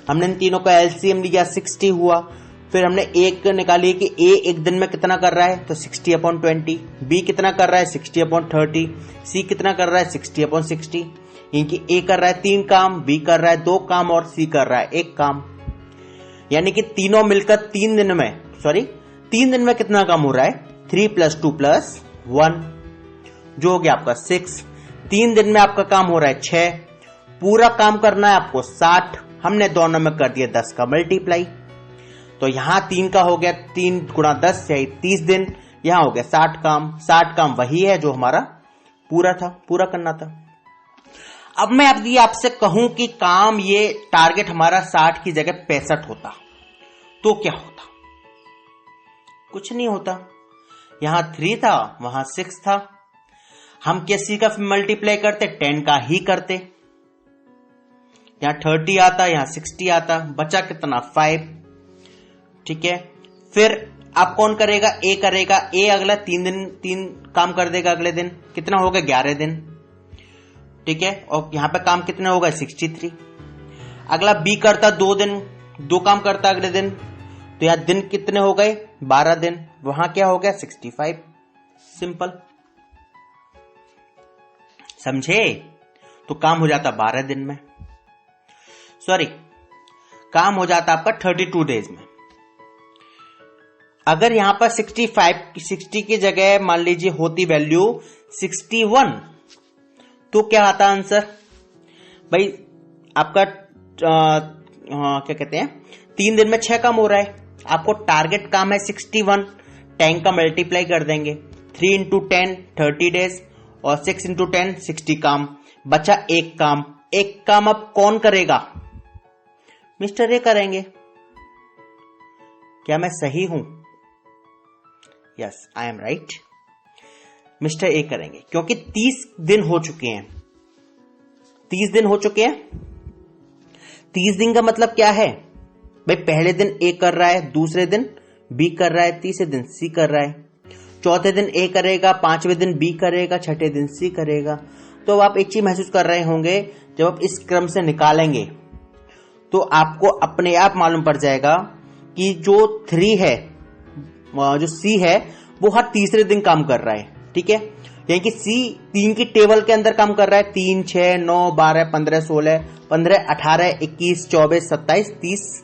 हमने इन तीनों का LCM लिया, 60 हुआ। फिर हमने एक निकाली कि A एक दिन में कितना कर रहा है, तो 60/20। B कितना कर रहा है, 60/30। C कितना कर रहा है, 60/60। यानी A कर रहा है 3 काम, B कर रहा है 2 काम और C कर रहा है 1 काम। यानी कि तीनों मिलकर 3 दिन में कितना काम हो रहा है, 3 + 2 + 1, जो हो गया आपका 6। 3 दिन में आपका काम हो रहा है 6। पूरा काम करना है आपको 60। हमने दोनों में कर दिया 10 का मल्टीप्लाई, तो यहां 3 का हो गया 3 × 10 से 30 दिन। यहां हो गया 60 काम। 60 काम वही है जो हमारा पूरा करना था। अब मैं आपसे कहूं कि काम ये टारगेट हमारा 60 की जगह 65 होता, तो क्या होता? कुछ नहीं होता। यहां 3 था, वहां 6 था। हम किसी का मल्टीप्लाई करते 10 का ही करते। यहां 30 आता, यहां 60 आता, बचा कितना 5। ठीक है, फिर आप कौन करेगा? A करेगा। A अगला 3 काम कर देगा अगले दिन। कितना होगा? 11 दिन। ठीक है, और यहां पे काम कितने होगा? 63। अगला B करता 2 दिन, 2 काम करता अगले दिन, तो यहां दिन कितने हो गए? 12 दिन। वहां क्या हो गया? 65। सिंपल, समझे? तो काम हो जाता 12 दिन में, काम हो जाता आपका 32 डेज में। अगर यहां पर 60 की जगह मान लीजिए होती वैल्यू 61, तो क्या आता आंसर? भाई आपका क्या कहते हैं, 3 दिन में 6 काम हो रहा है। आपको टारगेट काम है 61, 10 का मल्टीप्लाई कर देंगे। 3 × 10 30 डेज और 6 × 10 60 काम। बचा 1 काम। 1 काम अब कौन करेगा? मिस्टर ए करेंगे। क्या मैं सही हूं? Yes, I am right. Mister A करेंगे क्योंकि 30 दिन हो चुके हैं। 30 दिन हो चुके हैं। 30 दिन का मतलब क्या है भाई? पहले दिन ए कर रहा है, दूसरे दिन बी कर रहा है, तीसरे दिन सी कर रहा है, चौथे दिन ए करेगा, पांचवें दिन बी करेगा, छठे दिन सी करेगा। तो आप एक चीज महसूस कर रहे होंगे, जब आप इस क्रम से निकालेंगे तो आपको अपने आप मालूम पड़ जाएगा कि जो 3 है, जो सी है, वो हर तीसरे दिन काम कर रहा है। ठीक है, यानी कि सी 3 की टेबल के अंदर काम कर रहा है। 3, 6, 9, 12, 15, 16, 15, 18, 21, 24, 27, 30,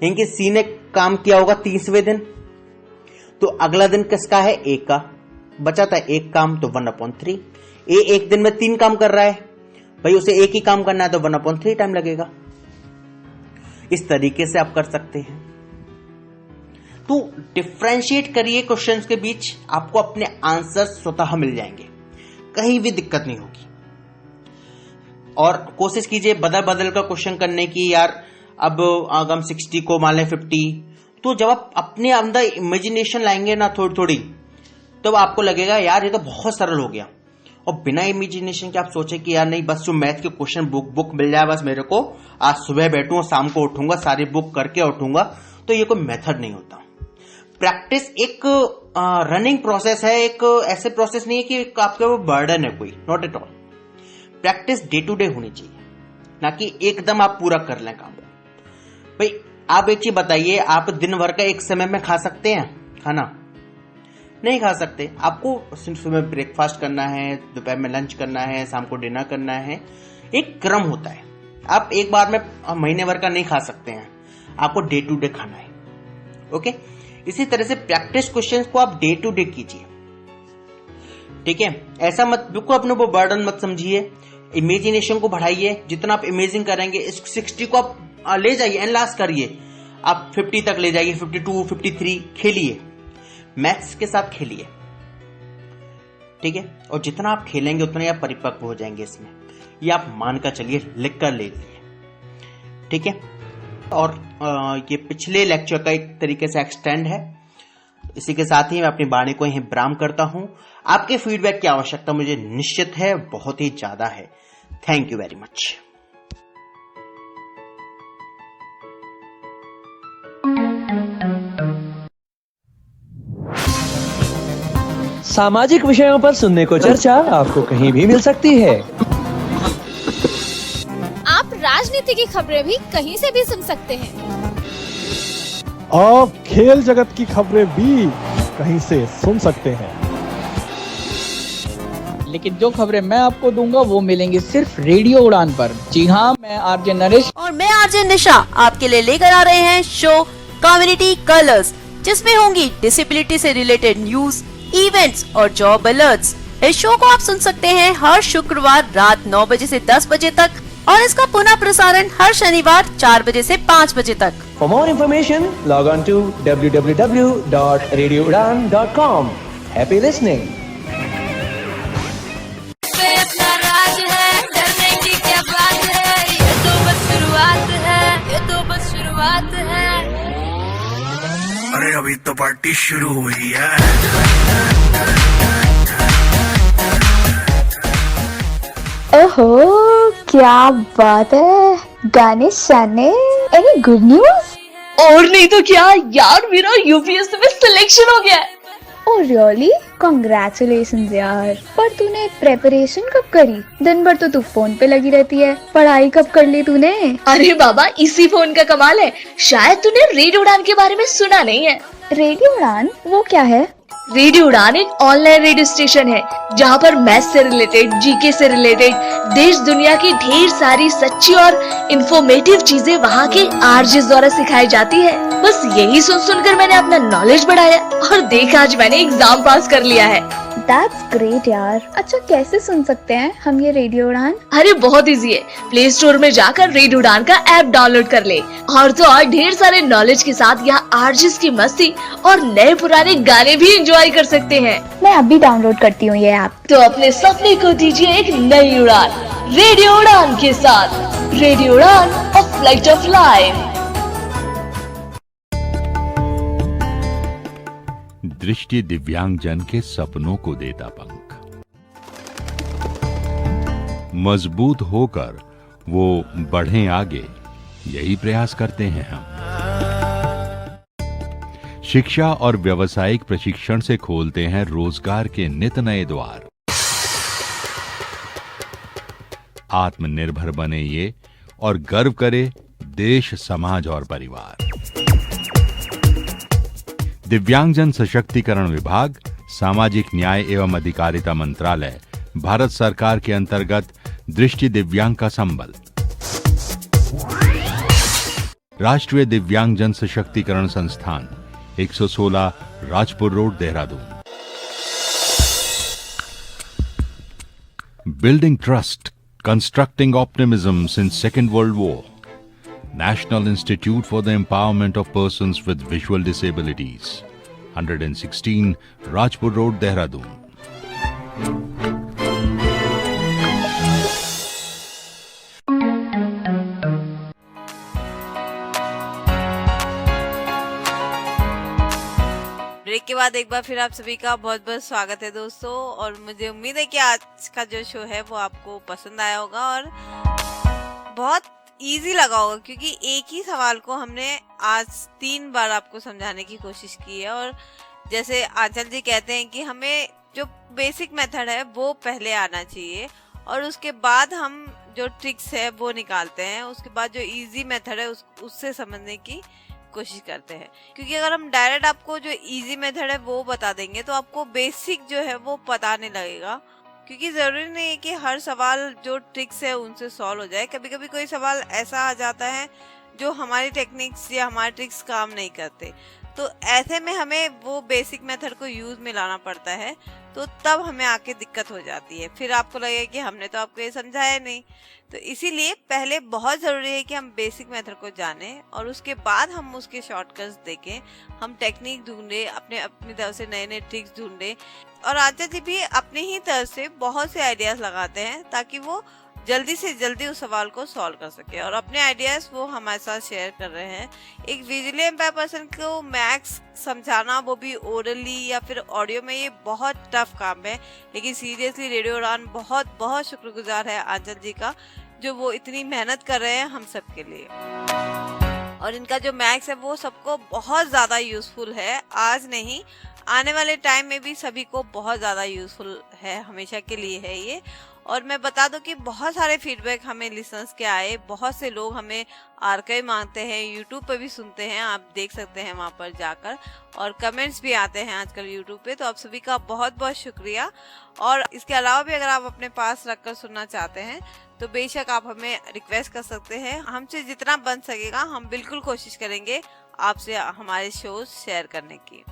यानी कि सी ने काम किया होगा 30वें दिन। तो अगला दिन किसका है? ए का। बचा था एक काम, तो 1/3। ए एक दिन में 3 काम कर रहा है भाई, उसे एक ही काम करना है तो 1/3 टाइम लगेगा। इस तरीके से आप कर सकते हैं। तो डिफरेंशिएट करिए क्वेश्चंस के बीच, आपको अपने आंसर स्वतः मिल जाएंगे, कहीं भी दिक्कत नहीं होगी। और कोशिश कीजिए बदल बदल कर क्वेश्चन करने की। यार अब हम 60 को मान लें 50, तो जब आप अपने अंदर इमेजिनेशन लाएंगे ना थोड़ी थोड़ी, तो आपको लगेगा यार ये तो बहुत सरल हो गया। और बिना इमेजिनेशन के आप सोचे कि यार नहीं, बस जो मैथ के क्वेश्चन बुक मिल जाए बस मेरे को, आज सुबह बैठूंगा, शाम को उठूंगा, सारी बुक करके उठूंगा, तो ये कोई मेथड नहीं होता। प्रैक्टिस एक रनिंग प्रोसेस है, एक ऐसे प्रोसेस नहीं है कि आपके वो बर्डन है कोई, not at all. Practice day to day होनी चाहिए, ना कि एकदम आप पूरा कर लें काम। भाई आप एक चीज बताइए, आप दिन भर का एक समय में खा सकते हैं खाना? नहीं खा सकते। आपको सुबह ब्रेकफास्ट करना है, दोपहर में लंच करना है, शाम को डिनर करना है, एक क्रम होता है। आप एक बार में महीने भर का नहीं खा सकते हैं, आपको डे टू डे खाना है। ओके, इसी तरह से प्रैक्टिस क्वेश्चंस को आप डे टू डे कीजिए। ठीक है, ऐसा मत, बिल्कुल अपने को बर्डन मत समझिए। इमेजिनेशन को बढ़ाइए, जितना आप इमेजिन करेंगे, इस 60 को आप ले जाइए, एनलार्ज करिए, आप 50 तक ले जाइए, 52, 53, खेलिए, मैथ्स के साथ खेलिए। ठीक है, और जितना आप खेलेंगे उतना ही आप परिपक्व हो जाएंगे इसमें, ये आप मान कर चलिए, लिख कर ले लीजिए। ठीक है, और ये पिछले लेक्चर का एक तरीके से एक्सटेंड है। इसी के साथ ही मैं अपनी वाणी को यहीं विराम करता हूं। आपके फीडबैक की आवश्यकता मुझे निश्चित है, बहुत ही ज्यादा है। Thank you very much. सामाजिक विषयों पर सुनने को चर्चा आपको कहीं भी मिल सकती है। आप राजनीति की खबरें भी कहीं से भी सुन सकते हैं। आप खेल जगत की खबरें भी कहीं से सुन सकते हैं। लेकिन जो खबरें मैं आपको दूंगा वो मिलेंगी सिर्फ रेडियो उड़ान पर। जी हाँ, मैं आरजे नरेश और मैं आरजे निशा आपके लिए लेकर आ रहे हैं शो कम्युनिटी कलर्स, जिसमें होंगी डिसेबिलिटी से रिलेटेड न्यूज, इवेंट्स और जॉब अलर्ट्स। इस शो को आप सुन सकते हैं हर शुक्रवार रात 9 बजे से 10 बजे तक, और इसका पुनः प्रसारण हर शनिवार 4 बजे से 5 बजे तक। For more information, log on to www.radioudan.com. Happy listening. अपना राज है, डरने की क्या बात है, ये तो बस शुरुआत है, ये तो बस शुरुआत है। अरे अभी तो पार्टी शुरू हुई है। ओहो, क्या बात है, गाने शाने। Any good news? और नहीं तो क्या यार, मेरा यूपीएससी में सिलेक्शन हो गया है। Oh really? कांग्रेचुलेशंस यार। पर तूने प्रेपरेशन कब करी? दिन भर तो तू फोन पे लगी रहती है, पढ़ाई कब कर ली तूने? अरे बाबा, इसी फोन का कमाल है। शायद तूने रेडियो उड़ान के बारे में सुना नहीं है। रेडियो उड़ान वो क्या है? रेडियो उड़ान एक ऑनलाइन रेडियो स्टेशन है जहाँ पर मैथ से रिलेटेड, जीके से रिलेटेड, देश दुनिया की ढेर सारी सच्ची और इंफॉर्मेटिव चीजें वहाँ के आरजेस द्वारा सिखाई जाती है। बस यही सुन सुनकर मैंने अपना नॉलेज बढ़ाया और देख आज मैंने एग्जाम पास कर लिया है। That's great यार। अच्छा, कैसे सुन सकते हैं हम ये रेडियो उड़ान? अरे बहुत इजी है, प्ले स्टोर में जाकर रेडियो उड़ान का ऐप डाउनलोड कर ले, और तो और ढेर सारे नॉलेज के साथ यहाँ आरजेस की मस्ती और नए पुराने गाने भी एंजॉय कर सकते हैं। मैं अभी डाउनलोड करती हूँ ये ऐप। तो अपने सपने को दीजिए एक नई उड़ान रेडियो उड़ान के साथ। रेडियो उड़ान, अ फ्लाइट ऑफ लाइफ। दृष्टि दिव्यांगजन के सपनों को देता पंख। मजबूत होकर वो बढ़ें आगे, यही प्रयास करते हैं हम। शिक्षा और व्यावसायिक प्रशिक्षण से खोलते हैं रोजगार के नित नए द्वार। आत्मनिर्भर बने ये और गर्व करे देश, समाज और परिवार। दिव्यांगजन सशक्तिकरण विभाग, सामाजिक न्याय एवं अधिकारिता मंत्रालय, भारत सरकार के अंतर्गत दृष्टि दिव्यांग का संबल। राष्ट्रीय दिव्यांगजन सशक्तिकरण संस्थान, 116 Rajpur road, Dehradun. Building trust, constructing optimism since Second World War. National Institute for the Empowerment of Persons with Visual Disabilities, 116 Rajpur Road, Dehradun. Break के बाद एक बार फिर आप सभी का बहुत बहुत स्वागत है दोस्तों, और मुझे उम्मीद है कि आज का जो शो है वो आपको पसंद आया होगा और बहुत इजी लगा होगा, क्योंकि एक ही सवाल को हमने आज 3 बार आपको समझाने की कोशिश की है। और जैसे आंचल जी कहते हैं कि हमें जो बेसिक मेथड है वो पहले आना चाहिए और उसके बाद हम जो ट्रिक्स है वो निकालते हैं, उसके बाद जो इजी मेथड है उससे समझने की कोशिश करते हैं। क्योंकि अगर हम डायरेक्ट आपको जो इजी मेथड है वो बता देंगे तो आपको बेसिक जो है वो पता नहीं लगेगा, क्योंकि जरूरी नहीं है कि हर सवाल जो ट्रिक्स है उनसे सॉल्व हो जाए। कभी कभी कोई सवाल ऐसा आ जाता है जो हमारी टेक्निक्स या हमारे ट्रिक्स काम नहीं करते, तो ऐसे में हमें वो बेसिक मेथड को यूज में लाना पड़ता है, तो तब हमें आके दिक्कत हो जाती है। फिर आपको लगेगा कि हमने तो आपको ये समझाया नहीं। तो इसीलिए पहले बहुत ज़रूरी है कि हम बेसिक मेथड को जानें और उसके बाद हम उसके शॉर्टकट्स देखें, हम टेक्निक ढूंढे, अपनी तरफ से नए नए ट्रिक्स ढूंढे। और आचार्य जी भी अपनी ही तरफ से बहुत से आइडियाज़ लगाते हैं ताकि वो जल्दी से जल्दी उस सवाल को सॉल्व कर सके, और अपने आइडियाज़ वो हमारे साथ शेयर कर रहे हैं। एक विजुअली इम्पेयर पर्सन को मैथ्स समझाना, वो भी ओरली या फिर ऑडियो में, ये बहुत टफ काम है। लेकिन सीरियसली रेडियो उड़ान बहुत बहुत शुक्रगुजार है आंचल जी का, जो वो इतनी मेहनत कर रहे हैं हम सब के लिए। और इनका जो मैथ्स है वो सबको बहुत ज़्यादा यूजफुल है, आज नहीं आने वाले टाइम में भी सभी को बहुत ज़्यादा यूजफुल है, हमेशा के लिए है ये। और मैं बता दूं कि बहुत सारे फीडबैक हमें लिसनर्स के आए, बहुत से लोग हमें आर्काइव मांगते हैं, यूट्यूब पे भी सुनते हैं, आप देख सकते हैं वहाँ पर जाकर, और कमेंट्स भी आते हैं आजकल यूट्यूब पे, तो आप सभी का बहुत बहुत शुक्रिया। और इसके अलावा भी अगर आप अपने पास रखकर सुनना चाहते हैं तो बेशक आप हमें रिक्वेस्ट कर सकते हैं, हमसे जितना बन सकेगा हम बिल्कुल कोशिश करेंगे आपसे हमारे शोज शेयर करने की।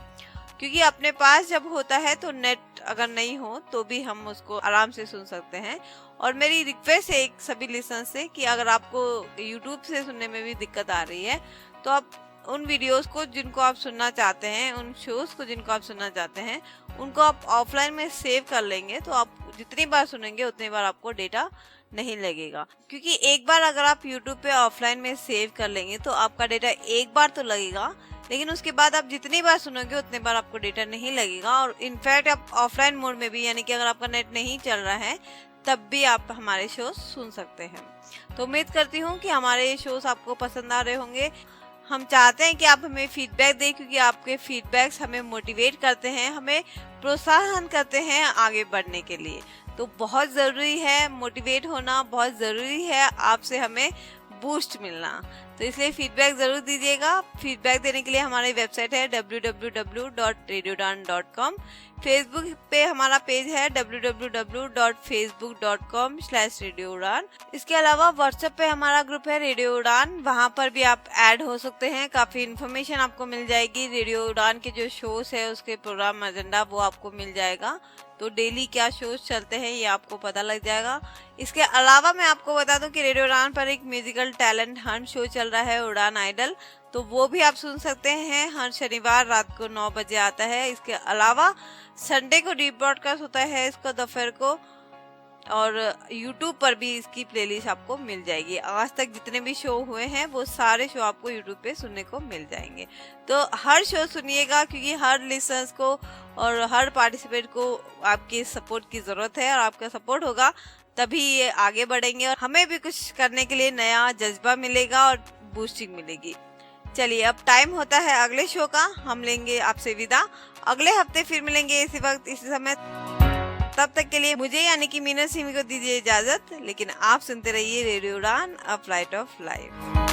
क्योंकि अपने पास जब होता है तो नेट अगर नहीं हो तो भी हम उसको आराम से सुन सकते हैं। और मेरी रिक्वेस्ट है एक सभी लिसनर से कि अगर आपको यूट्यूब से सुनने में भी दिक्कत आ रही है तो आप उन वीडियोस को जिनको आप सुनना चाहते हैं, उन शोज को जिनको आप सुनना चाहते हैं, उनको आप ऑफलाइन में सेव कर लेंगे तो आप जितनी बार सुनेंगे उतनी बार आपको डेटा नहीं लगेगा। क्योंकि एक बार अगर आप यूट्यूब पे ऑफलाइन में सेव कर लेंगे तो आपका डेटा एक बार तो लगेगा, लेकिन उसके बाद आप जितनी बार सुनोगे उतने बार आपको डेटा नहीं लगेगा। और इनफैक्ट आप ऑफलाइन मोड में भी, यानी कि अगर आपका नेट नहीं चल रहा है तब भी आप हमारे शो सुन सकते हैं। तो उम्मीद करती हूँ कि हमारे शोज आपको पसंद आ रहे होंगे। हम चाहते हैं कि आप हमें फीडबैक दें, क्योंकि आपके फीडबैक्स हमें मोटिवेट करते हैं, हमें प्रोत्साहन करते हैं आगे बढ़ने के लिए। तो बहुत ज़रूरी है मोटिवेट होना, बहुत ज़रूरी है आपसे हमें बूस्ट मिलना, तो इसलिए फीडबैक जरूर दीजिएगा। फीडबैक देने के लिए हमारी वेबसाइट है www.radiodan.com। फेसबुक पे हमारा पेज है www.facebook.com/radioUdan। इसके अलावा व्हाट्सएप पे हमारा ग्रुप है रेडियो उड़ान, वहाँ पर भी आप ऐड हो सकते हैं। काफी इन्फॉर्मेशन आपको मिल जाएगी, रेडियो उड़ान के जो शोज है उसके प्रोग्राम एजेंडा वो आपको मिल जाएगा, तो डेली क्या शोज चलते हैं ये आपको पता लग जाएगा। इसके अलावा मैं आपको बता दूं कि रेडियो उड़ान पर एक म्यूजिकल टैलेंट हंट शो चल रहा है, उड़ान आइडल, तो वो भी आप सुन सकते हैं। हर शनिवार रात को 9 बजे आता है। इसके अलावा संडे को रीब्रॉडकास्ट होता है इसका दोपहर को और YouTube पर भी इसकी प्लेलिस्ट आपको मिल जाएगी। आज तक जितने भी शो हुए हैं वो सारे शो आपको YouTube पे सुनने को मिल जाएंगे। तो हर शो सुनिएगा, क्योंकि हर लिसनर्स को और हर पार्टिसिपेंट को आपके सपोर्ट की ज़रूरत है, और आपका सपोर्ट होगा तभी ये आगे बढ़ेंगे और हमें भी कुछ करने के लिए नया जज्बा मिलेगा और बूस्टिंग मिलेगी। चलिए, अब टाइम होता है अगले शो का। हम लेंगे आपसे विदा। अगले हफ्ते फिर मिलेंगे इसी वक्त इसी समय। तब तक के लिए मुझे यानी कि मीना सिमी को दीजिए इजाजत, लेकिन आप सुनते रहिए रेडियो उड़ान, अ फ्लाइट ऑफ लाइफ।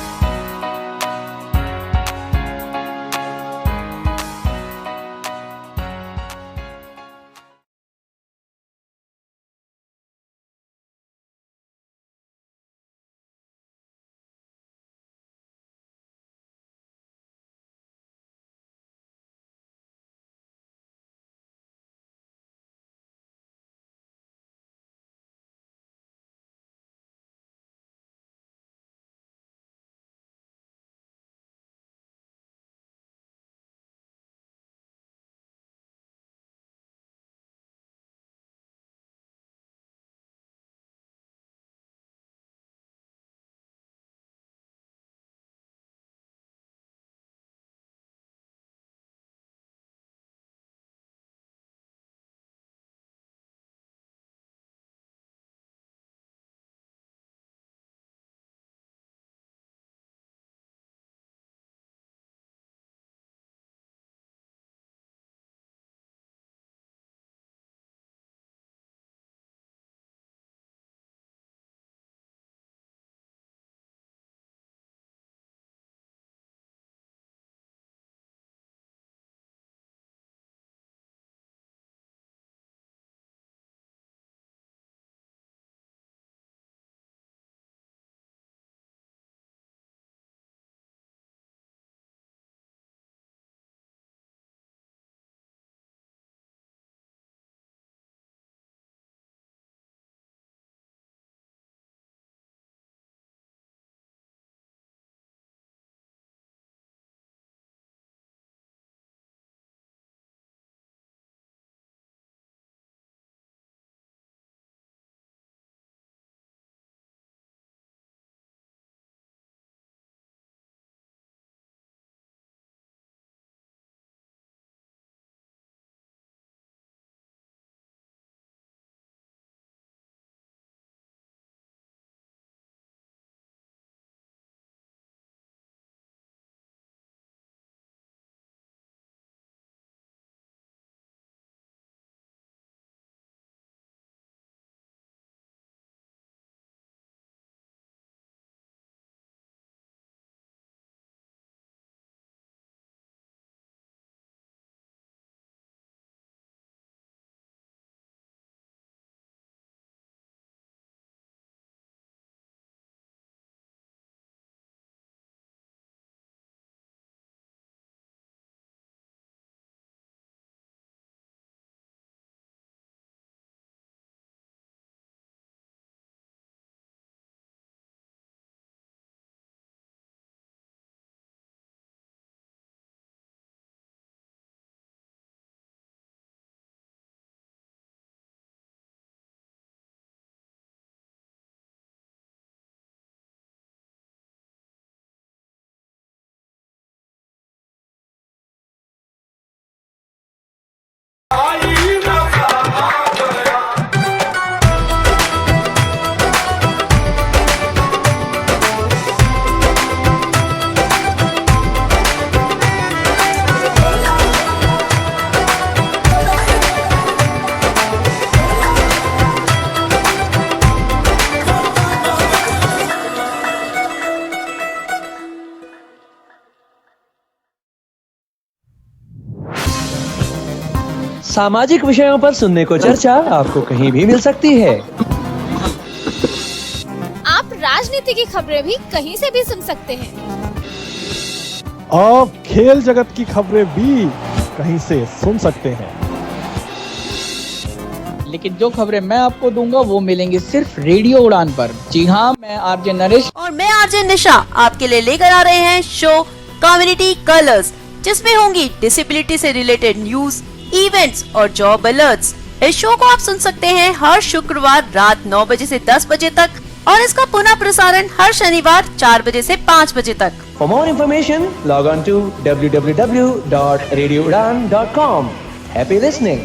सामाजिक विषयों पर सुनने को चर्चा आपको कहीं भी मिल सकती है। आप राजनीति की खबरें भी कहीं से भी सुन सकते हैं। आप खेल जगत की खबरें भी कहीं से सुन सकते हैं। लेकिन जो खबरें मैं आपको दूंगा वो मिलेंगी सिर्फ रेडियो उड़ान पर। जी हाँ, मैं आरजे नरेश और मैं आरजे निशा आपके लिए लेकर आ रहे हैं शो कम्युनिटी कलर्स, जिसमें होंगी डिसेबिलिटी से रिलेटेड न्यूज, इवेंट्स और जॉब अलर्ट्स। इस शो को आप सुन सकते हैं हर शुक्रवार रात 9 बजे से 10 बजे तक और इसका पुनः प्रसारण हर शनिवार 4 बजे से 5 बजे तक। For more information, log on to www.radioudan.com. Happy listening.